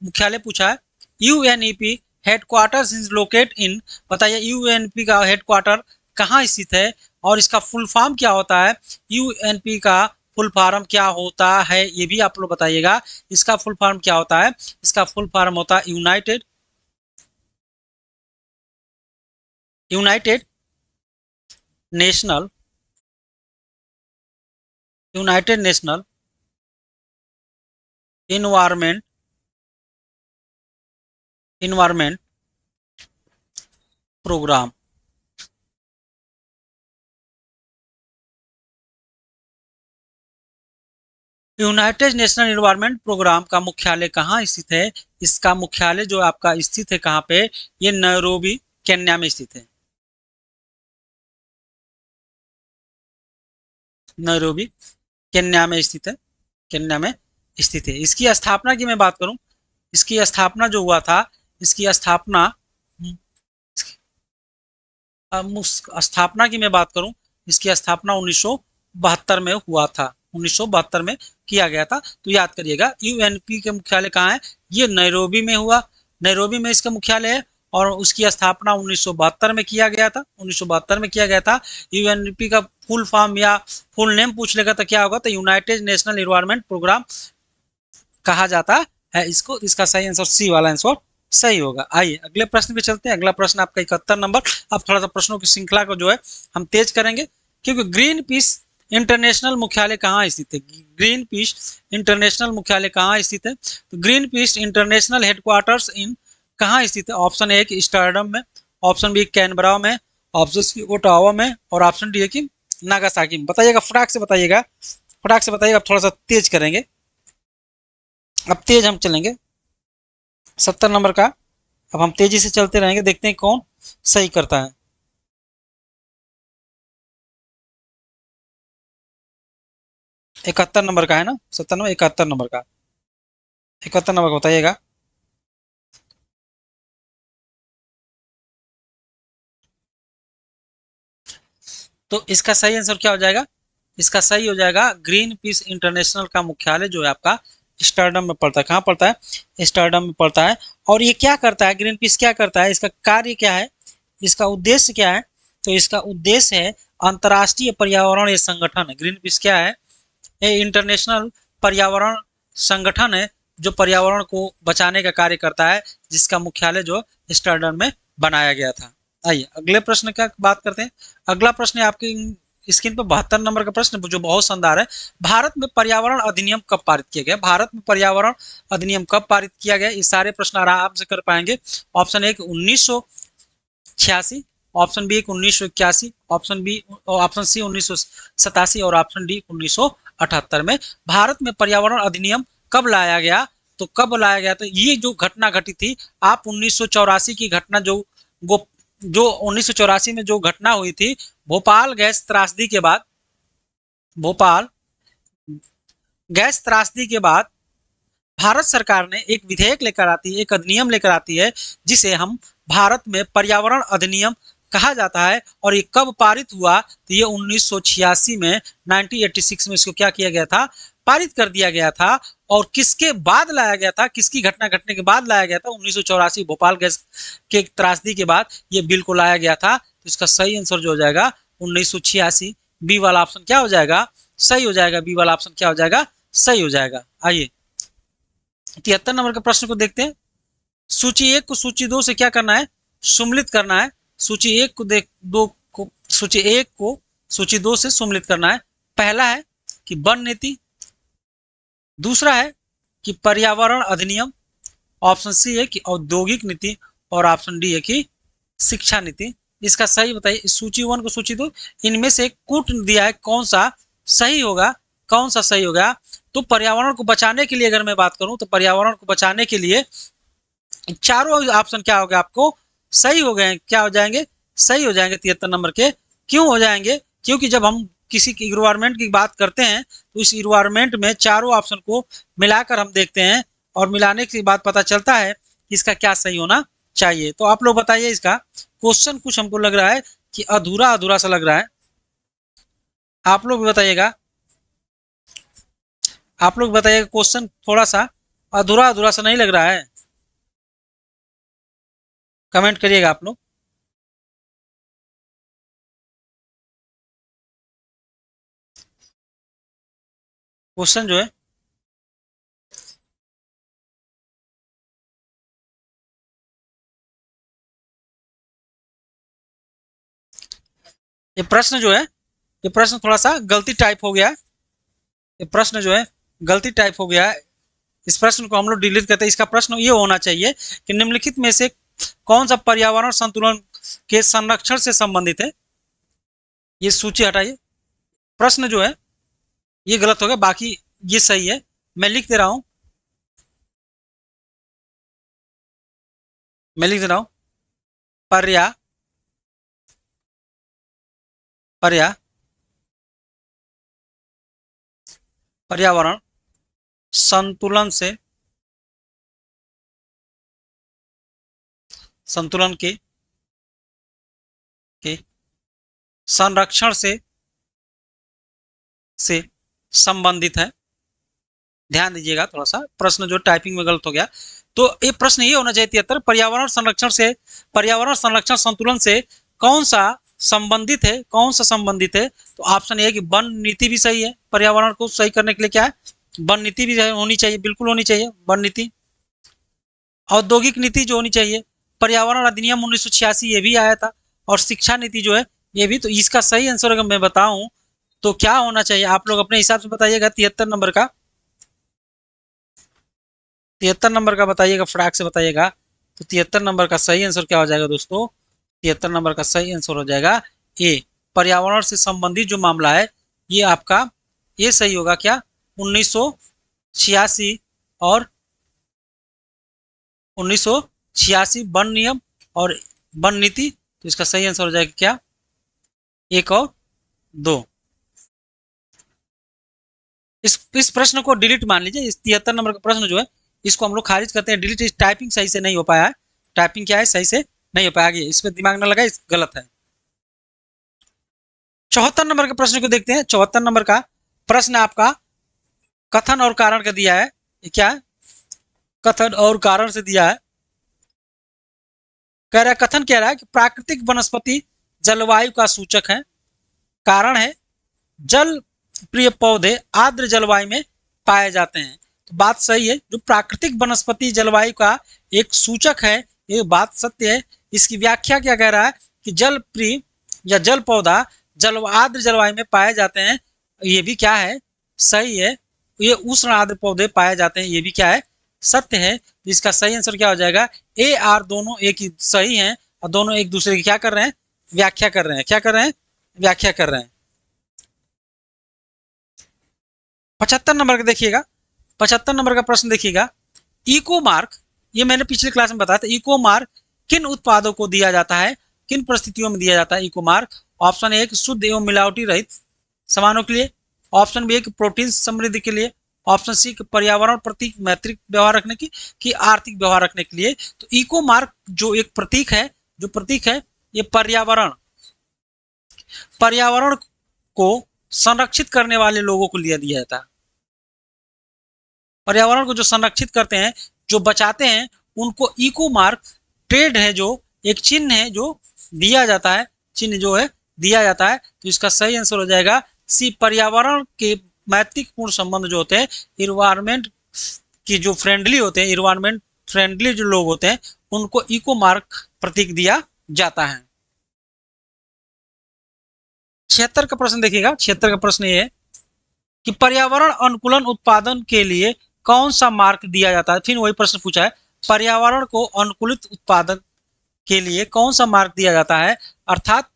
मुख्यालय पूछा है। यूएनईपी हेडक्वार्टर्स इज लोकेट इन, बताइए यूएनपी का हेडक्वार्टर कहाँ स्थित है और इसका फुल फॉर्म क्या होता है? यूएनपी का फुल फॉर्म क्या होता है ये भी आप लोग बताइएगा। इसका फुल फॉर्म क्या होता है? इसका फुल फॉर्म होता है united national environment programme. United national environment programme का मुख्यालय कहाँ स्थित है? इसका मुख्यालय जो आपका स्थित है कहाँ पे? ये नैरोबी केन्या में स्थित है। नैरोबी केन्या में स्थित है। केन्या में स्थित है। इसकी स्थापना की मैं बात करूं, इसकी स्थापना जो हुआ था, इसकी स्थापना स्थापना की मैं बात करूं, इसकी स्थापना 1972 में हुआ था। 1972 में किया गया था। तो याद करिएगा यूएनपी के मुख्यालय कहाँ है? ये नैरोबी में हुआ, नैरोबी में इसका मुख्यालय है और उसकी स्थापना 1972 में किया गया था। 1972 में किया गया था। यूएनपी का फुल फॉर्म या फुल नेम पूछ लेगा तो क्या होगा? तो यूनाइटेड नेशनल इन्वायरमेंट प्रोग्राम कहा जाता है इसको। इसका सही आंसर सी वाला आंसर सही होगा। आइए अगले प्रश्न पे चलते हैं। अगला प्रश्न आपका 71 नंबर। अब थोड़ा सा प्रश्नों की श्रृंखला को जो है हम तेज करेंगे क्योंकि ग्रीन पीस इंटरनेशनल मुख्यालय कहाँ स्थित है? ग्रीन पीस इंटरनेशनल मुख्यालय कहाँ स्थित है? तो ग्रीन पीस इंटरनेशनल हेडक्वार्टर्स इन कहाँ स्थित है? ऑप्शन ए कि स्टर्डम में, ऑप्शन बी कैनबरा में, ऑप्शन सी ओटावा में और ऑप्शन डी है कि नागासाकी में। बताइएगा फटाक से बताइएगा, फटाक से बताइएगा। थोड़ा सा तेज करेंगे, अब तेज हम चलेंगे 70 नंबर का। अब हम तेजी से चलते रहेंगे, देखते हैं कौन सही करता है। इकहत्तर नंबर का है ना? 70 नंबर, 71 नंबर का, 71 नंबर का बताइएगा। तो इसका सही आंसर क्या हो जाएगा? इसका सही हो जाएगा ग्रीन पीस इंटरनेशनल का मुख्यालय जो है आपका स्टर्डम में पड़ता है। कहाँ पड़ता है? स्टर्डम में पड़ता है। और ये क्या करता है? ग्रीन पीस क्या करता है? इसका कार्य क्या है? इसका उद्देश्य क्या है? तो इसका उद्देश्य है अंतर्राष्ट्रीय पर्यावरण ये संगठन है। ग्रीन पीस क्या है? ये इंटरनेशनल पर्यावरण संगठन है जो पर्यावरण को बचाने का कार्य करता है, जिसका मुख्यालय जो स्टर्डम में बनाया गया था। आइए अगले प्रश्न का बात करते हैं। अगला प्रश्न है आपकी स्क्रीन पर 72 नंबर का प्रश्न जो बहुत शानदार है। भारत में पर्यावरण अधिनियम कब पारित किया गया? भारत में पर्यावरण अधिनियम कब पारित किया गया? ये सारे प्रश्न आराम से कर पाएंगे। Option A 1986, option B 1981, option C 1987 और ऑप्शन डी 1978 में। भारत में पर्यावरण अधिनियम कब लाया गया? तो कब लाया गया? तो ये जो घटना घटी थी, आप 1984 की घटना जो 1984 में जो घटना हुई थी, भोपाल गैस त्रासदी के बाद, भोपाल गैस त्रासदी के बाद भारत सरकार ने एक विधेयक लेकर आती है, एक अधिनियम लेकर आती है जिसे हम भारत में पर्यावरण अधिनियम कहा जाता है। और ये कब पारित हुआ? तो ये 1986 में, 1986 में इसको क्या किया गया था? पारित कर दिया गया था। और किसके बाद लाया गया था? किसकी घटना घटने के बाद लाया गया था? 1984 भोपाल गैस के त्रासदी के बाद ये बिल को लाया गया था। तो इसका सही आंसर जो हो जाएगा 1986, बी वाला ऑप्शन क्या हो जाएगा? सही हो जाएगा, बी वाला ऑप्शन क्या हो जाएगा, सही हो जाएगा। आइए 73 नंबर के प्रश्न को देखते हैं। सूची 1 को सूची 2 से क्या करना है, सम्मिलित करना है। सूची 1 को देख दो को सूची 1 को सूची 2 से सम्मिलित करना है। पहला है कि वन नीति, दूसरा है कि पर्यावरण अधिनियम, ऑप्शन सी है कि औद्योगिक नीति, और ऑप्शन डी है कि शिक्षा नीति। इसका सही बताइए, सूची 1 को सूची 2 इनमें से कूट दिया है, कौन सा सही होगा, कौन सा सही होगा। तो पर्यावरण को बचाने के लिए अगर मैं बात करूं तो पर्यावरण को बचाने के लिए चारों ऑप्शन क्या हो गए, आपको सही हो गए, क्या हो जाएंगे, सही हो जाएंगे 73 नंबर के। क्यों हो जाएंगे, क्योंकि जब हम किसी इन्वायरमेंट की बात करते हैं तो इस इन्वायरमेंट में चारों ऑप्शन को मिलाकर हम देखते हैं और मिलाने के बाद पता चलता है कि इसका क्या सही होना चाहिए। तो आप लोग बताइए, इसका क्वेश्चन कुछ हमको लग रहा है कि अधूरा अधूरा सा लग रहा है, आप लोग बताइएगा, आप लोग बताइएगा क्वेश्चन थोड़ा सा अधूरा अधूरा सा नहीं लग रहा है, कमेंट करिएगा आप लोग। क्वेश्चन जो है ये प्रश्न जो है, ये प्रश्न थोड़ा सा गलती टाइप हो गया है, ये प्रश्न जो है गलती टाइप हो गया है। इस प्रश्न को हम लोग डिलीट करते हैं। इसका प्रश्न ये होना चाहिए कि निम्नलिखित में से कौन सा पर्यावरण संतुलन के संरक्षण से संबंधित है। ये सूची हटाइए, प्रश्न जो है ये गलत हो गया, बाकी ये सही है। मैं लिख दे रहा हूं, मैं लिख दे रहा हूं, पर्या पर्या पर्यावरण संतुलन से संतुलन के संरक्षण से संबंधित है। ध्यान दीजिएगा, थोड़ा सा प्रश्न जो टाइपिंग में गलत हो गया। तो ये प्रश्न ये होना चाहिए 73, पर्यावरण संरक्षण संतुलन से कौन सा संबंधित है, कौन सा संबंधित है। तो ऑप्शन ये है कि वन नीति भी सही है, पर्यावरण को सही करने के लिए क्या है, वन नीति भी होनी चाहिए, बिल्कुल होनी चाहिए वन नीति। औद्योगिक नीति जो होनी चाहिए, पर्यावरण अधिनियम 1986 ये भी आया था, और शिक्षा नीति जो है ये भी। तो इसका सही आंसर अगर मैं बताऊं तो क्या होना चाहिए, आप लोग अपने हिसाब से बताइएगा। 73 नंबर का, 73 नंबर का बताइएगा, फटाक से बताइएगा। तो 73 नंबर का सही आंसर क्या हो जाएगा दोस्तों, 73 नंबर का सही आंसर हो जाएगा ए, पर्यावरण से संबंधित जो मामला है ये आपका ये सही होगा। क्या 1986 और 1986 वन नियम और वन नीति। तो इसका सही आंसर हो जाएगा क्या, 1 और 2। इस प्रश्न को डिलीट मान लीजिए, इस 73 नंबर का प्रश्न जो है इसको हम लोग खारिज करते हैं, डिलीट। टाइपिंग सही से नहीं हो पाया है, टाइपिंग क्या है सही से नहीं हो पाया, इस पर दिमाग न लगाए, गलत है। 74 नंबर के प्रश्न को देखते हैं। 74 नंबर का प्रश्न आपका कथन और कारण का दिया है। ये क्या है, कथन और कारण से दिया है। कह रहा है, कथन कह रहा है कि प्राकृतिक वनस्पति जलवायु का सूचक है। कारण है जल प्रिय पौधे आर्द्र जलवायु में पाए जाते हैं। तो बात सही है, जो प्राकृतिक वनस्पति जलवायु का एक सूचक है, ये बात सत्य है। इसकी व्याख्या क्या कह रहा है कि जल प्रिय या जल पौधा आर्द्र जलवायु में पाए जाते हैं, ये भी क्या है, सही है। ये उष्ण आर्द्र पौधे पाए जाते हैं, ये भी क्या है, सत्य है। इसका सही आंसर क्या हो जाएगा, ए आर दोनों एक ही सही हैं, और दोनों एक दूसरे की क्या कर रहे हैं, व्याख्या कर रहे हैं। क्या कर रहे हैं, व्याख्या कर रहे हैं। 75 नंबर का देखिएगा, 75 नंबर का प्रश्न देखिएगा। इको मार्क, ये मैंने पिछले क्लास में बताया था, इको मार्क किन उत्पादों को दिया जाता है, किन परिस्थितियों में दिया जाता है इको मार्क। ऑप्शन ए शुद्ध एवं मिलावटी रहित सामानों के लिए, ऑप्शन बी प्रोटीन समृद्धि के लिए, ऑप्शन सी पर्यावरण प्रति मैत्रिक व्यवहार रखने की आर्थिक व्यवहार रखने के लिए। तो इको मार्क जो एक प्रतीक है, जो प्रतीक है ये पर्यावरण को संरक्षित करने वाले लोगों को दिया जाता है। पर्यावरण को जो संरक्षित करते हैं, जो बचाते हैं, उनको इको मार्क ट्रेड है, जो एक चिन्ह है जो दिया जाता है, चिन्ह जो है दिया जाता है। तो इसका सही आंसर हो जाएगा सी पर्यावरण के मैत्रीपूर्ण संबंध जो होते हैं, इन्वायरमेंट की जो फ्रेंडली होते हैं, इन्वायरमेंट फ्रेंडली जो लोग होते हैं उनको इको मार्क प्रतीक दिया जाता है। 76 का प्रश्न देखिएगा। 76 का प्रश्न ये है कि पर्यावरण अनुकूलन उत्पादन के लिए कौन सा मार्क दिया जाता है। फिर वही प्रश्न पूछा है, पर्यावरण को अनुकूलित उत्पादन के लिए कौन सा मार्क दिया जाता है। अर्थात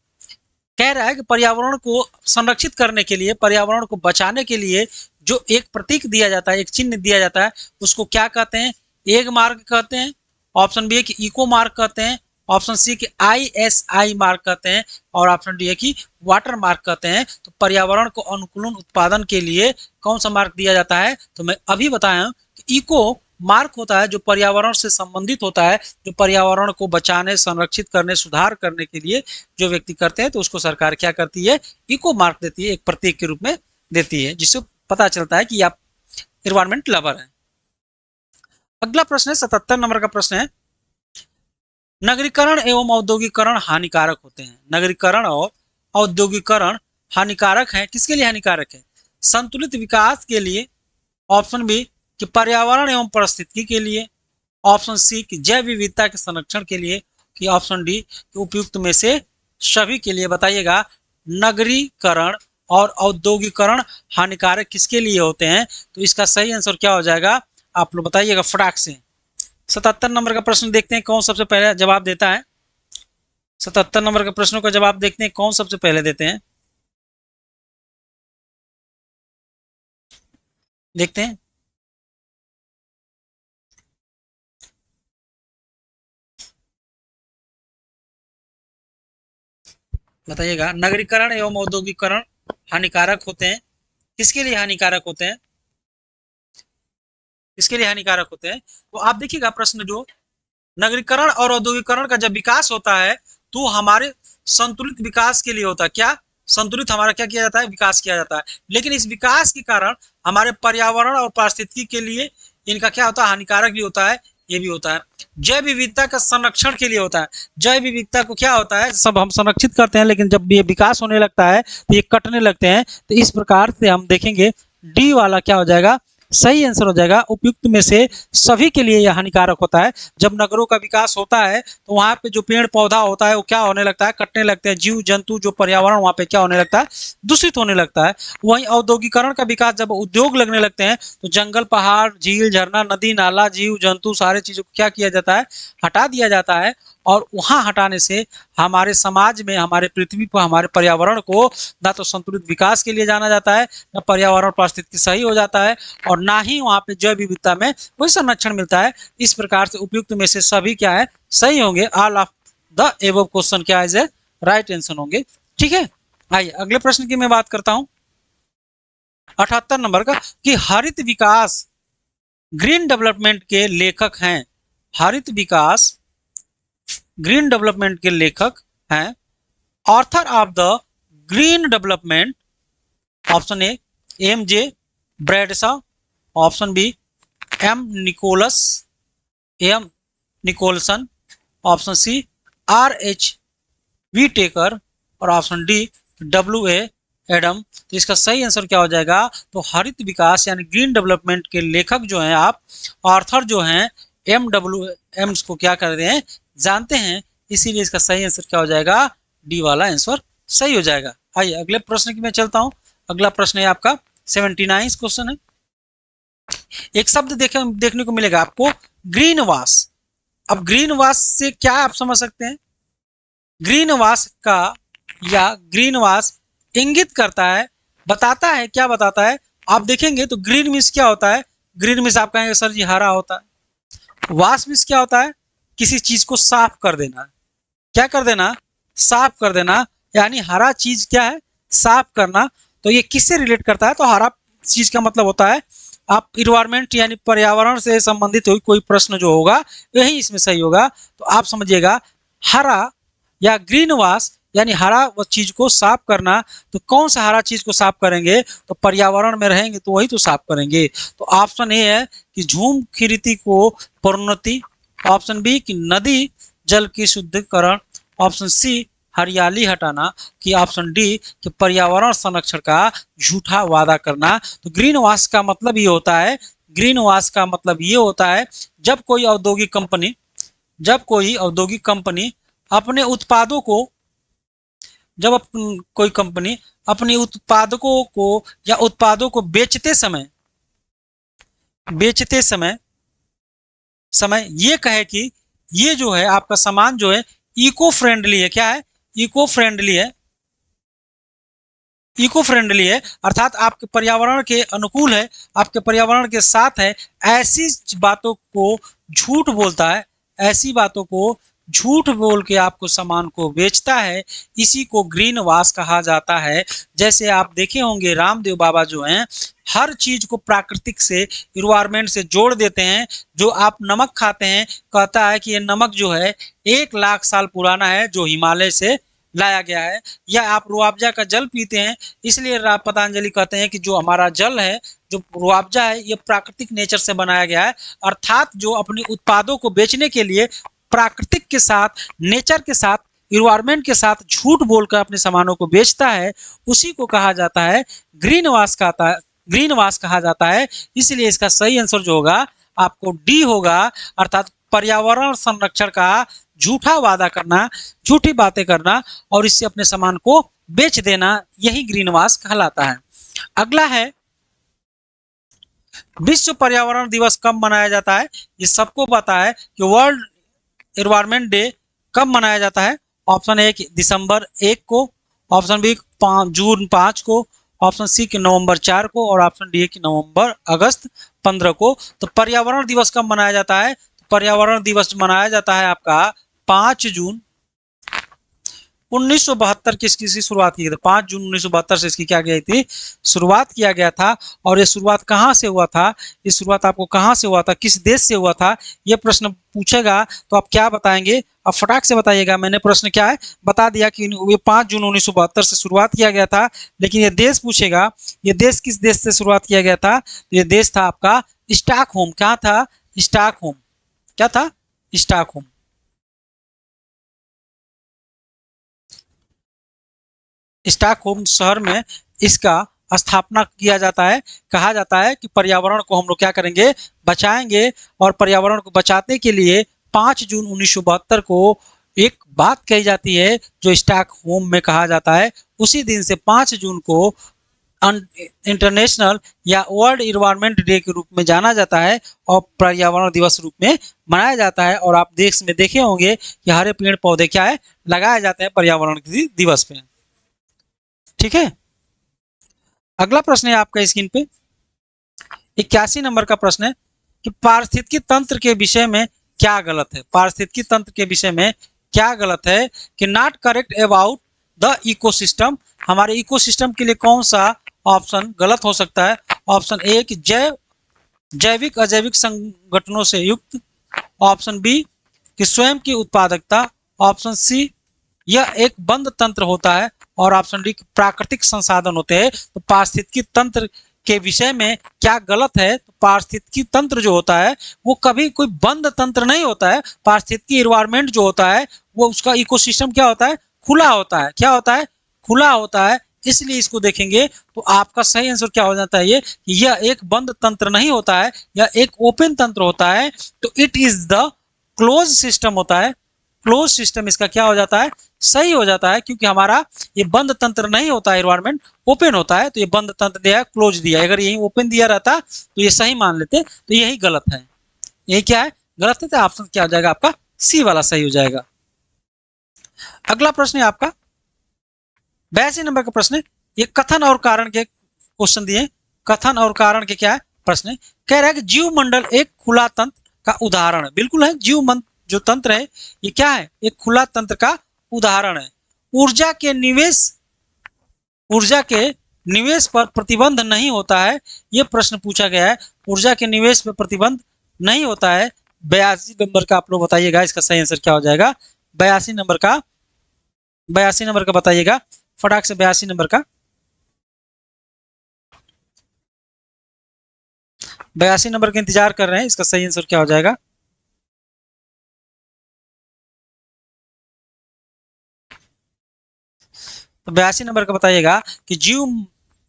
कह रहा है कि पर्यावरण को संरक्षित करने के लिए, पर्यावरण को बचाने के लिए जो एक प्रतीक दिया जाता है, एक चिन्ह दिया जाता है, उसको क्या कहते हैं। एग मार्क कहते हैं, ऑप्शन बी है कि इको मार्क कहते हैं, ऑप्शन सी कि ISI मार्क कहते हैं, और ऑप्शन डी है कि वाटर मार्क कहते हैं। तो पर्यावरण को अनुकूलन उत्पादन के लिए कौन सा मार्क दिया जाता है, तो मैं अभी बताया हूं कि इको मार्क होता है जो पर्यावरण से संबंधित होता है, जो पर्यावरण को बचाने, संरक्षित करने, सुधार करने के लिए जो व्यक्ति करते हैं, तो उसको सरकार क्या करती है, इको मार्क देती है, एक प्रतीक के रूप में देती है, जिससे पता चलता है कि आप एनवायरमेंट लवर हैं। अगला प्रश्न है 77 नंबर का प्रश्न है, नगरीकरण एवं औद्योगिकरण हानिकारक होते हैं। नगरीकरण और औद्योगिकरण हानिकारक है, किसके लिए हानिकारक है, संतुलित विकास के लिए, ऑप्शन बी कि पर्यावरण एवं पारिस्थितिकी के लिए, ऑप्शन सी कि जैव विविधता के संरक्षण के लिए, कि ऑप्शन डी कि उपयुक्त में से सभी के लिए। बताइएगा, नगरीकरण और औद्योगिकरण हानिकारक किसके लिए होते हैं, तो इसका सही आंसर क्या हो जाएगा, आप लोग बताइएगा फटाक से। 77 नंबर का प्रश्न देखते हैं कौन सबसे पहले जवाब देता है। 77 नंबर के प्रश्नों का जवाब देखते हैं कौन सबसे पहले देते हैं, देखते हैं। बताइएगा, नगरीकरण एवं औद्योगिकरण हानिकारक होते हैं, किसके लिए हानिकारक होते हैं, किसके लिए हानिकारक होते हैं। तो आप देखिएगा प्रश्न, जो नगरीकरण और औद्योगिकरण का जब विकास होता है तो हमारे संतुलित विकास के लिए होता है। क्या संतुलित हमारा क्या किया जाता है, विकास किया जाता है। लेकिन इस विकास के कारण हमारे पर्यावरण और पारिस्थितिकी के लिए इनका क्या होता है, हानिकारक भी होता है, ये भी होता है। जैव विविधता का संरक्षण के लिए होता है। जैव विविधता को क्या होता है, सब हम संरक्षित करते हैं, लेकिन जब ये विकास होने लगता है तो ये कटने लगते हैं। तो इस प्रकार से हम देखेंगे डी वाला क्या हो जाएगा, सही आंसर हो जाएगा। उपयुक्त में से सभी के लिए यह हानिकारक होता है। जब नगरों का विकास होता है तो वहाँ पे जो पेड़ पौधा होता है वो क्या होने लगता है, कटने लगते हैं। जीव जंतु, जो पर्यावरण वहाँ पे क्या होने लगता है, दूषित होने लगता है। वहीं औद्योगिकरण का विकास, जब उद्योग लगने लगते हैं तो जंगल, पहाड़, झील, झरना, नदी नाला, जीव जंतु, सारे चीजों को क्या किया जाता है, हटा दिया जाता है। और वहाँ हटाने से हमारे समाज में, हमारे पृथ्वी पर, हमारे पर्यावरण को ना तो संतुलित विकास के लिए जाना जाता है, ना पर्यावरण पारिस्थितिकी सही हो जाता है, और ना ही वहाँ पे जैव विविधता में कोई संरक्षण मिलता है। इस प्रकार से उपयुक्त में से सभी क्या है, सही होंगे। All of the above question क्या है, राइट आंसर होंगे। ठीक है, आइए अगले प्रश्न की मैं बात करता हूँ 78 नंबर का, कि हरित विकास ग्रीन डेवलपमेंट के लेखक हैं। हरित विकास ग्रीन डेवलपमेंट के लेखक हैं। Author of the green development, option A MJ Bradshaw, option B M Nicholson, option C RH Whitaker, और ऑप्शन डी WA एडम। तो इसका सही आंसर क्या हो जाएगा, तो हरित विकास यानी ग्रीन डेवलपमेंट के लेखक जो हैं, आप ऑर्थर जो हैं, MWM को क्या करते हैं, जानते हैं, इसीलिए इसका सही आंसर क्या हो जाएगा, डी वाला आंसर सही हो जाएगा। आइए अगले प्रश्न की मैं चलता हूं। अगला प्रश्न है आपका 79 क्वेश्चन है। एक शब्द देखने को मिलेगा आपको, ग्रीन वॉश। अब ग्रीन वॉश से क्या आप समझ सकते हैं, ग्रीन वॉश का या ग्रीन वॉश इंगित करता है, बताता है, क्या बताता है, आप देखेंगे तो ग्रीन मीन्स क्या होता है, ग्रीन मीन्स आप कहेंगे सर जी हरा होता है। वॉश मीन्स क्या होता है, किसी चीज को साफ कर देना। क्या कर देना, साफ कर देना, यानी हरा चीज क्या है, साफ करना। तो ये किससे रिलेट करता है, तो हरा चीज का मतलब होता है आप इन्वायरमेंट यानी पर्यावरण से संबंधित कोई प्रश्न जो होगा यही इसमें सही होगा। तो आप समझिएगा, हरा या ग्रीन वॉश यानी हरा चीज को साफ करना। तो कौन सा हरा चीज को साफ करेंगे, तो पर्यावरण में रहेंगे तो वही तो साफ करेंगे। तो ऑप्शन ए है कि झूम खिरीति को प्रोन्नति, ऑप्शन बी कि नदी जल की शुद्धिकरण, ऑप्शन सी हरियाली हटाना, कि ऑप्शन डी कि पर्यावरण संरक्षण का झूठा वादा करना। तो ग्रीन वॉश का मतलब ये होता है, ग्रीन वॉश का मतलब ये होता है जब कोई औद्योगिक कंपनी, जब कोई औद्योगिक कंपनी अपने उत्पादों को, जब कोई कंपनी अपने उत्पादकों को या उत्पादों को बेचते समय समय ये कहे कि ये जो है आपका सामान जो है इको फ्रेंडली है। क्या है? इको फ्रेंडली है, इको फ्रेंडली है, अर्थात आपके पर्यावरण के अनुकूल है, आपके पर्यावरण के साथ है। ऐसी बातों को झूठ बोलता है, ऐसी बातों को झूठ बोल के आपको सामान को बेचता है, इसी को ग्रीन वॉश कहा जाता है। जैसे आप देखे होंगे रामदेव बाबा जो हैं हर चीज को प्राकृतिक से, इन्वायरमेंट से जोड़ देते हैं। जो आप नमक खाते हैं, कहता है कि ये नमक जो है 1 लाख साल पुराना है, जो हिमालय से लाया गया है। या आप रुआवजा का जल पीते हैं, इसलिए पतंजलि कहते हैं कि जो हमारा जल है, जो रुआवजा है, ये प्राकृतिक नेचर से बनाया गया है। अर्थात जो अपने उत्पादों को बेचने के लिए प्राकृतिक के साथ, नेचर के साथ, इन्वायरमेंट के साथ झूठ बोलकर अपने सामानों को बेचता है, उसी को कहा जाता है ग्रीन वॉश, कहता है ग्रीन वॉश कहा जाता है। इसलिए इसका सही आंसर जो होगा आपको डी होगा, अर्थात पर्यावरण संरक्षण का झूठा वादा करना, झूठी बातें करना और इससे अपने सामान को बेच देना, यही ग्रीन वॉश कहलाता है। अगला है विश्व पर्यावरण दिवस कब मनाया जाता है? ये सबको पता है कि वर्ल्ड एनवायरनमेंट डे कब मनाया जाता है। ऑप्शन ए दिसंबर 1 को, ऑप्शन बी जून 5 को, ऑप्शन सी के नवंबर 4 को और ऑप्शन डी की नवंबर अगस्त 15 को। तो पर्यावरण दिवस कब मनाया जाता है? पर्यावरण दिवस मनाया जाता है आपका 5 जून 1972 की इसकी शुरुआत की गई थी। 5 जून 1972 से इसकी क्या गई थी, शुरुआत किया गया था। और ये शुरुआत कहाँ से हुआ था, ये शुरुआत आपको कहाँ से हुआ था, किस देश से हुआ था, ये प्रश्न पूछेगा तो आप क्या बताएंगे? अब फटाक से बताइएगा। मैंने प्रश्न क्या है बता दिया कि ये 5 जून 1972 से शुरुआत किया गया था, लेकिन ये देश पूछेगा, ये देश किस देश से शुरुआत किया गया था? तो ये देश था आपका स्टॉकहोम। क्या था? स्टॉकहोम। क्या था? स्टॉकहोम। स्टॉकहोम शहर में इसका स्थापना किया जाता है। कहा जाता है कि पर्यावरण को हम लोग क्या करेंगे, बचाएंगे। और पर्यावरण को बचाने के लिए 5 जून 1972 को एक बात कही जाती है जो स्टॉकहोम में कहा जाता है। उसी दिन से 5 जून को इंटरनेशनल या वर्ल्ड इन्वायरमेंट डे के रूप में जाना जाता है और पर्यावरण दिवस रूप में मनाया जाता है। और आप देश में देखे होंगे कि हरे पेड़ पौधे क्या है लगाए जाते हैं पर्यावरण दिवस पे। ठीक है, अगला प्रश्न है आपका स्क्रीन पे 81 नंबर का प्रश्न है कि पारिस्थितिकी तंत्र के विषय में क्या गलत है। पारिस्थितिकी तंत्र के विषय में क्या गलत है कि not correct about the ecosystem. हमारे इकोसिस्टम के लिए कौन सा ऑप्शन गलत हो सकता है? ऑप्शन ए कि जैविक अजैविक संगठनों से युक्त, ऑप्शन बी कि स्वयं की उत्पादकता, ऑप्शन सी यह एक बंद तंत्र होता है और ऑप्शन डी प्राकृतिक संसाधन होते हैं। तो पारिस्थितिकी तंत्र के विषय में क्या गलत है? तो पारिस्थितिकी तंत्र जो होता है वो कभी कोई बंद तंत्र नहीं होता है। पारिस्थितिकी इन्वायरमेंट जो होता है वो उसका इकोसिस्टम क्या होता है, खुला होता है। क्या होता है? खुला होता है। इसलिए इसको देखेंगे तो आपका सही आंसर क्या हो जाता है, ये कि यह एक बंद तंत्र नहीं होता है, यह एक ओपन तंत्र होता है। तो it is the close system होता है। क्लोज सिस्टम इसका क्या हो जाता है, सही हो जाता है, क्योंकि हमारा ये बंद तंत्र नहीं होता है, एनवायरमेंट ओपन होता है। तो ये बंद तंत्र दिया है, क्लोज दिया है। अगर यही ओपन दिया रहता तो ये सही मान लेते, तो यही गलत है। यही क्या है, गलत है। तो ऑप्शन क्या हो जाएगा आपका, सी वाला सही हो जाएगा। अगला प्रश्न है आपका 82 नंबर का प्रश्न है। ये कथन और कारण के क्वेश्चन दिए, कथन और कारण के क्या है प्रश्न है। कह रहा है कि जीव मंडल एक खुला तंत्र का उदाहरण है। बिल्कुल है, जीव जो तंत्र है ये क्या है, एक खुला तंत्र का उदाहरण है। ऊर्जा के निवेश पर प्रतिबंध नहीं होता है, ये प्रश्न पूछा गया है। ऊर्जा के निवेश पर प्रतिबंध नहीं होता है। 82 नंबर का आप लोग बताइएगा इसका सही आंसर क्या हो जाएगा। 82 नंबर का बताइएगा फटाक से। 82 नंबर का 82 नंबर का इंतजार कर रहे हैं, इसका सही आंसर क्या हो जाएगा। तो 82 नंबर का बताइएगा कि जीव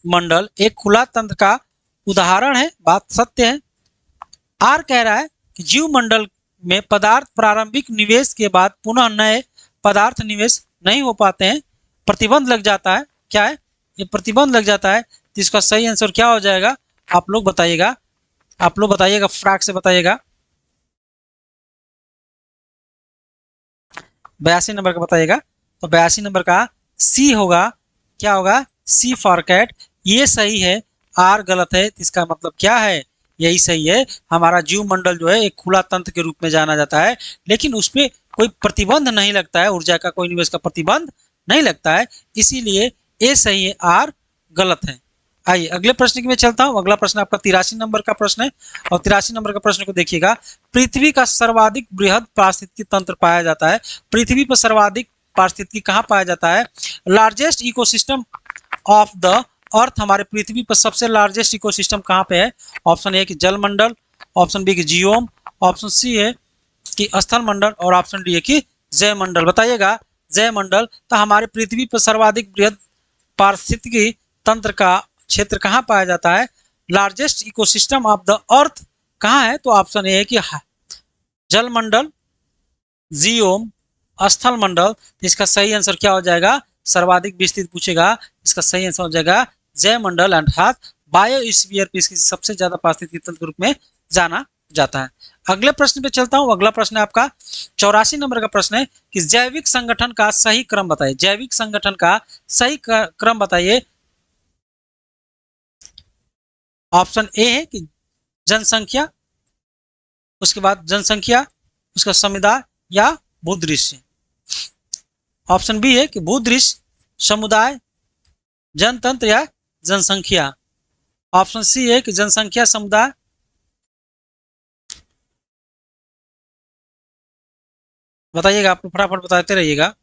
मंडल एक खुला तंत्र का उदाहरण है, बात सत्य है। आर कह रहा है कि जीव मंडल में पदार्थ प्रारंभिक निवेश के बाद पुनः नए पदार्थ निवेश नहीं हो पाते हैं, प्रतिबंध लग जाता है। क्या है ये? प्रतिबंध लग जाता है। तो इसका सही आंसर क्या हो जाएगा? आप लोग बताइएगा, आप लोग बताइएगा, फटाक से बताइएगा। 82 नंबर का बताइएगा। तो 82 नंबर का सी होगा। क्या होगा? सी फॉर कैट। ये सही है, आर गलत है। इसका मतलब क्या है? यही सही है। हमारा जीव मंडल जो है एक खुला तंत्र के रूप में जाना जाता है, लेकिन उसपे कोई प्रतिबंध नहीं लगता है, ऊर्जा का कोई निवेश का प्रतिबंध नहीं लगता है, इसीलिए ए सही है, आर गलत है। आइए अगले प्रश्न की मैं चलता हूं। अगला प्रश्न आपका 83 नंबर का प्रश्न है, और 83 नंबर का प्रश्न को देखिएगा। पृथ्वी का सर्वाधिक बृहद पारिस्थितिकी तंत्र पाया जाता है। पृथ्वी पर सर्वाधिक पारिस्थितिकी कहाँ पाया जाता है? Largest ecosystem of the earth. हमारे पृथ्वी पर सबसे लार्जेस्ट इकोसिस्टम कहाँ पे है? ऑप्शन ए कि जलमंडल, ऑप्शन बी कि जियोम, ऑप्शन सी है कि स्थल मंडल, और ऑप्शन डी है कि जय मंडल। बताइएगा जय मंडल। तो हमारे पृथ्वी पर सर्वाधिक बृहद पारिस्थितिकी तंत्र का क्षेत्र कहाँ पाया जाता है? Largest ecosystem of the earth कहाँ है? तो ऑप्शन ए है कि जलमंडल, जियोम, स्थल मंडल। इसका सही आंसर क्या हो जाएगा? सर्वाधिक विस्तृत पूछेगा, इसका सही आंसर हो जाएगा जय मंडल, अर्थात बायोस्फीयर पे इसकी सबसे ज्यादा पारिस्थितिकी तंत्र के रूप में जाना जाता है। अगले प्रश्न पे चलता हूं। अगला प्रश्न है आपका 84 नंबर का प्रश्न है कि जैविक संगठन का सही क्रम बताइए। जैविक संगठन का सही क्रम बताइए। ऑप्शन ए है कि जनसंख्या, उसके बाद जनसंख्या, उसका समुदाय या भूदृश्य। ऑप्शन बी है कि भूदृश्य, समुदाय, जनतंत्र या जनसंख्या। ऑप्शन सी है कि जनसंख्या, समुदाय। बताइएगा, आप फटाफट बताते रहिएगा।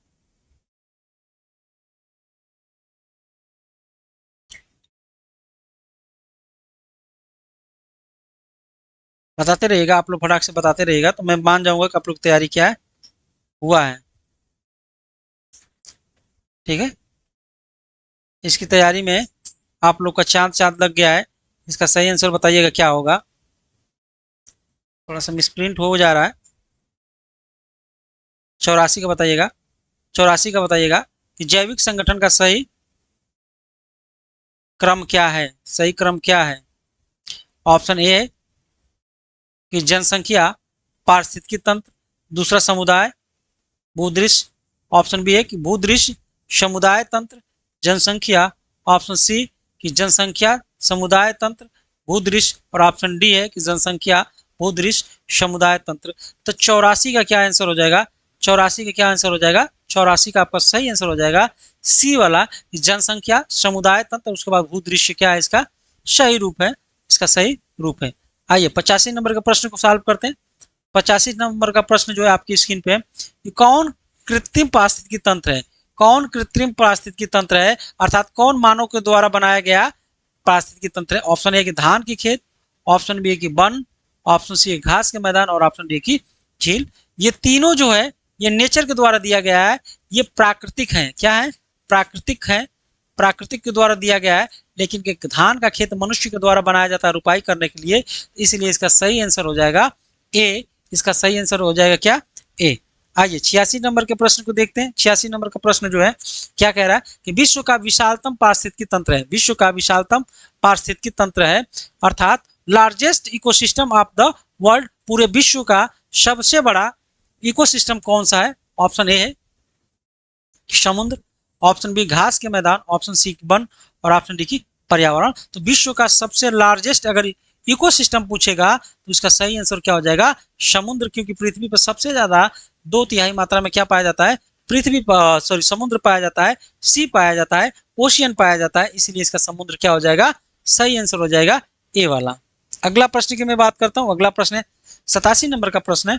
बताते रहिएगा, आप लोग फटाक से बताते रहिएगा, तो मैं मान जाऊंगा कि आप लोग तैयारी क्या है हुआ है। ठीक है, इसकी तैयारी में आप लोग का चांद चांद लग गया है। इसका सही आंसर बताइएगा क्या होगा। थोड़ा सा मिसप्रिंट हो जा रहा है। 84 का बताइएगा। 84 का बताइएगा कि जैविक संगठन का सही क्रम क्या है? सही क्रम क्या है? ऑप्शन ए है कि जनसंख्या, पारिस्थितिकी तंत्र, दूसरा समुदाय, भूदृश्य। ऑप्शन बी है कि भूदृश्य, समुदाय तंत्र, जनसंख्या। ऑप्शन सी कि जनसंख्या, समुदाय तंत्र, भूदृश्य, और ऑप्शन डी है कि जनसंख्या, भूदृश्य, समुदाय तंत्र। तो 84 का क्या आंसर हो जाएगा? 84 का क्या आंसर हो जाएगा? 84 का आपका सही आंसर हो जाएगा सी वाला, जनसंख्या, समुदाय तंत्र, उसके बाद भूदृश्य। क्या है इसका सही रूप है? इसका सही रूप है। आइए 85 नंबर के प्रश्न को सॉल्व करते हैं। 85 नंबर का प्रश्न जो है आपकी स्क्रीन पे, कि कौन कृत्रिम पारिस्थितिकी तंत्र है? कौन कृत्रिम पारिस्थितिकी तंत्र है, अर्थात कौन मानव के द्वारा बनाया गया पारिस्थितिकी तंत्र है? ऑप्शन ए कि धान की खेत, ऑप्शन बी कि वन, ऑप्शन सी घास के मैदान, और ऑप्शन डी की झील। ये तीनों जो है ये नेचर के द्वारा दिया गया है, ये प्राकृतिक है। क्या है? प्राकृतिक है, प्राकृतिक के द्वारा दिया गया है। लेकिन धान का खेत मनुष्य के द्वारा बनाया जाता है रुपाई करने के लिए, इसलिए इसका सही आंसर हो जाएगा ए। इसका सही आंसर हो जाएगा क्या? ए। आइए 86 नंबर के प्रश्न को देखते हैं। 86 नंबर का प्रश्न जो है क्या कह रहा है कि विश्व का विशालतम पारिस्थितिकी तंत्र है। विश्व का विशालतम पारिस्थितिकी तंत्र है, अर्थात largest ecosystem of the world. पूरे विश्व का सबसे बड़ा इकोसिस्टम कौन सा है? ऑप्शन ए है समुद्र, ऑप्शन बी घास के मैदान, ऑप्शन सी वन, और ऑप्शन डी की पर्यावरण। तो विश्व का सबसे लार्जेस्ट अगर इकोसिस्टम पूछेगा तो इसका सही आंसर क्या हो जाएगा? समुद्र, क्योंकि पृथ्वी पर सबसे ज्यादा 2/3 मात्रा में क्या पाया जाता है? पृथ्वी पर समुद्र पाया जाता है, सी पाया जाता है, ओशियन पाया जाता है, इसलिए इसका समुद्र क्या हो जाएगा? सही आंसर हो जाएगा ए वाला। अगला प्रश्न की मैं बात करता हूं। अगला प्रश्न है 87 नंबर का प्रश्न है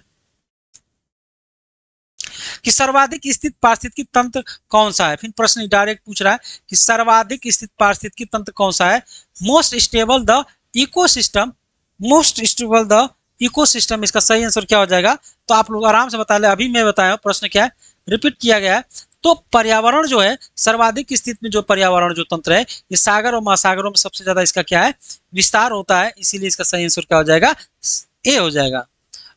कि सर्वाधिक स्थित पारिस्थितिकी तंत्र कौन सा है? फिर प्रश्न डायरेक्ट पूछ रहा है कि सर्वाधिक स्थित पारिस्थितिकी तंत्र कौन सा है? Most stable the ecosystem, most stable the ecosystem. इसका सही आंसर क्या हो जाएगा? तो आप लोग आराम से बता ले, अभी मैं बताया प्रश्न क्या है, रिपीट किया गया है। तो पर्यावरण जो है सर्वाधिक स्थिति में जो पर्यावरण जो तंत्र है ये सागर और महासागरों में सबसे ज्यादा इसका क्या है विस्तार होता है, इसीलिए इसका सही आंसर क्या हो जाएगा ए हो जाएगा।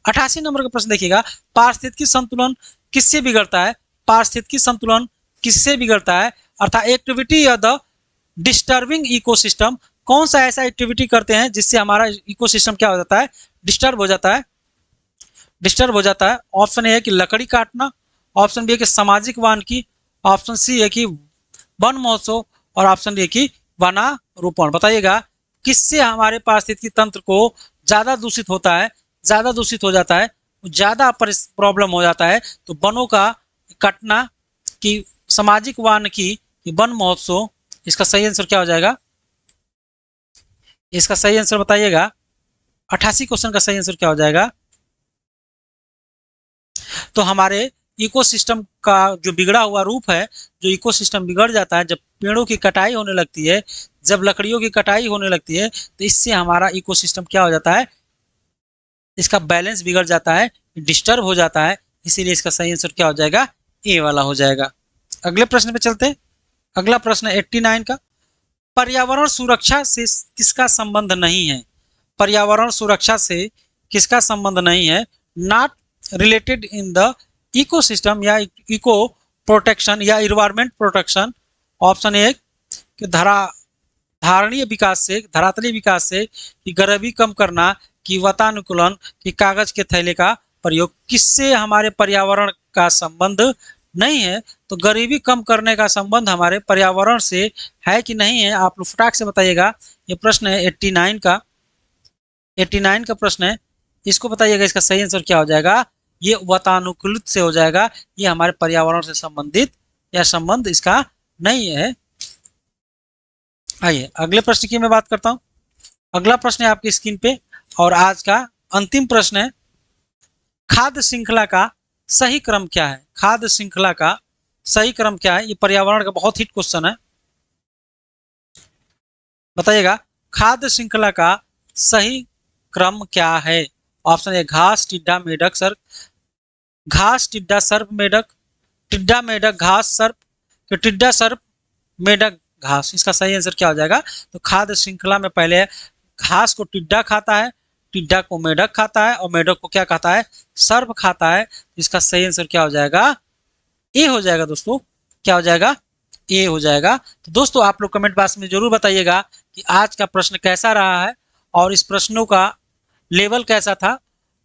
88 नंबर का प्रश्न देखिएगा, पारिस्थितिकी संतुलन किससे बिगड़ता है? पारिस्थितिकी संतुलन किससे बिगड़ता है? अर्थात एक्टिविटी या द डिस्टर्बिंग इकोसिस्टम, कौन सा ऐसा एक्टिविटी करते हैं जिससे हमारा इकोसिस्टम क्या हो जाता है डिस्टर्ब हो जाता है, डिस्टर्ब हो जाता है। ऑप्शन ए है कि लकड़ी काटना, ऑप्शन बी है कि सामाजिक वानिकी, ऑप्शन सी है कि वन महोत्सव और ऑप्शन डी है कि वनारोपण। बताइएगा किससे हमारे पारिस्थितिकी तंत्र को ज्यादा दूषित होता है, ज्यादा दूषित हो जाता है, ज्यादा प्रॉब्लम हो जाता है? तो वनों का कटना कि सामाजिक वानिकी कि वन महोत्सव, इसका सही आंसर क्या हो जाएगा? इसका सही आंसर बताइएगा। 88 क्वेश्चन का सही आंसर क्या हो जाएगा? तो हमारे इकोसिस्टम का जो बिगड़ा हुआ रूप है, जो इकोसिस्टम बिगड़ जाता है जब पेड़ों की कटाई होने लगती है, जब लकड़ियों की कटाई होने लगती है, तो इससे हमारा इकोसिस्टम क्या हो जाता है, इसका बैलेंस बिगड़ जाता है, डिस्टर्ब हो जाता है। इसीलिए इसका सही आंसर क्या हो जाएगा? ए वाला हो जाएगा। अगले प्रश्न पे चलते हैं। अगला प्रश्न 89 का, पर्यावरण सुरक्षा से किसका संबंध नहीं है? पर्यावरण सुरक्षा से किसका संबंध नहीं है? Not related in the ecosystem या इको प्रोटेक्शन या इन्वायरमेंट प्रोटेक्शन। ऑप्शन ए कि धारणीय विकास से, धरातलीय विकास से, कि गरीबी कम करना, कि वातानुकूलन, कि कागज के थैले का प्रयोग। किससे हमारे पर्यावरण का संबंध नहीं है? तो गरीबी कम करने का संबंध हमारे पर्यावरण से है कि नहीं है? आप लोग फटाक से बताइएगा। ये प्रश्न है 89 का, 89 का प्रश्न है, इसको बताइएगा इसका सही आंसर क्या हो जाएगा? ये वातानुकूलित से हो जाएगा। ये हमारे पर्यावरण से संबंधित या संबंध इसका नहीं है। आइए अगले प्रश्न की मैं बात करता हूं। अगला प्रश्न है आपकी स्क्रीन पे और आज का अंतिम प्रश्न है, खाद्य श्रृंखला का सही क्रम क्या है? खाद्य श्रृंखला का सही क्रम क्या है? ये पर्यावरण का बहुत हिट क्वेश्चन है। बताइएगा खाद्य श्रृंखला का सही क्रम क्या है? ऑप्शन ए घास, टिड्डा, मेढक, सर्प। घास, टिड्डा, सर्प, मेढक, टिड्डा, मेढक, घास, सर्प, कि टिड्डा, सर्प, मेढक, घास। इसका सही आंसर क्या हो जाएगा? तो खाद्य श्रृंखला में पहले घास को टिड्डा खाता है, टिड्डा को मेढक खाता है और मेढक को क्या खाता है? सर्प खाता है। इसका सही आंसर क्या हो जाएगा? ए हो जाएगा दोस्तों। क्या हो जाएगा? ए हो जाएगा। तो दोस्तों आप लोग कमेंट बॉक्स में जरूर बताइएगा कि आज का प्रश्न कैसा रहा है और इस प्रश्नों का लेवल कैसा था।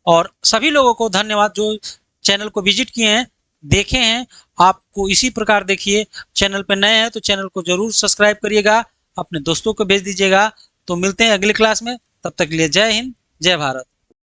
और सभी लोगों को धन्यवाद जो चैनल को विजिट किए हैं, देखे हैं। आपको इसी प्रकार देखिए, चैनल पे नए हैं तो चैनल को जरूर सब्सक्राइब करिएगा, अपने दोस्तों को भेज दीजिएगा। तो मिलते हैं अगली क्लास में, तब तक के लिए जय हिंद, जय भारत।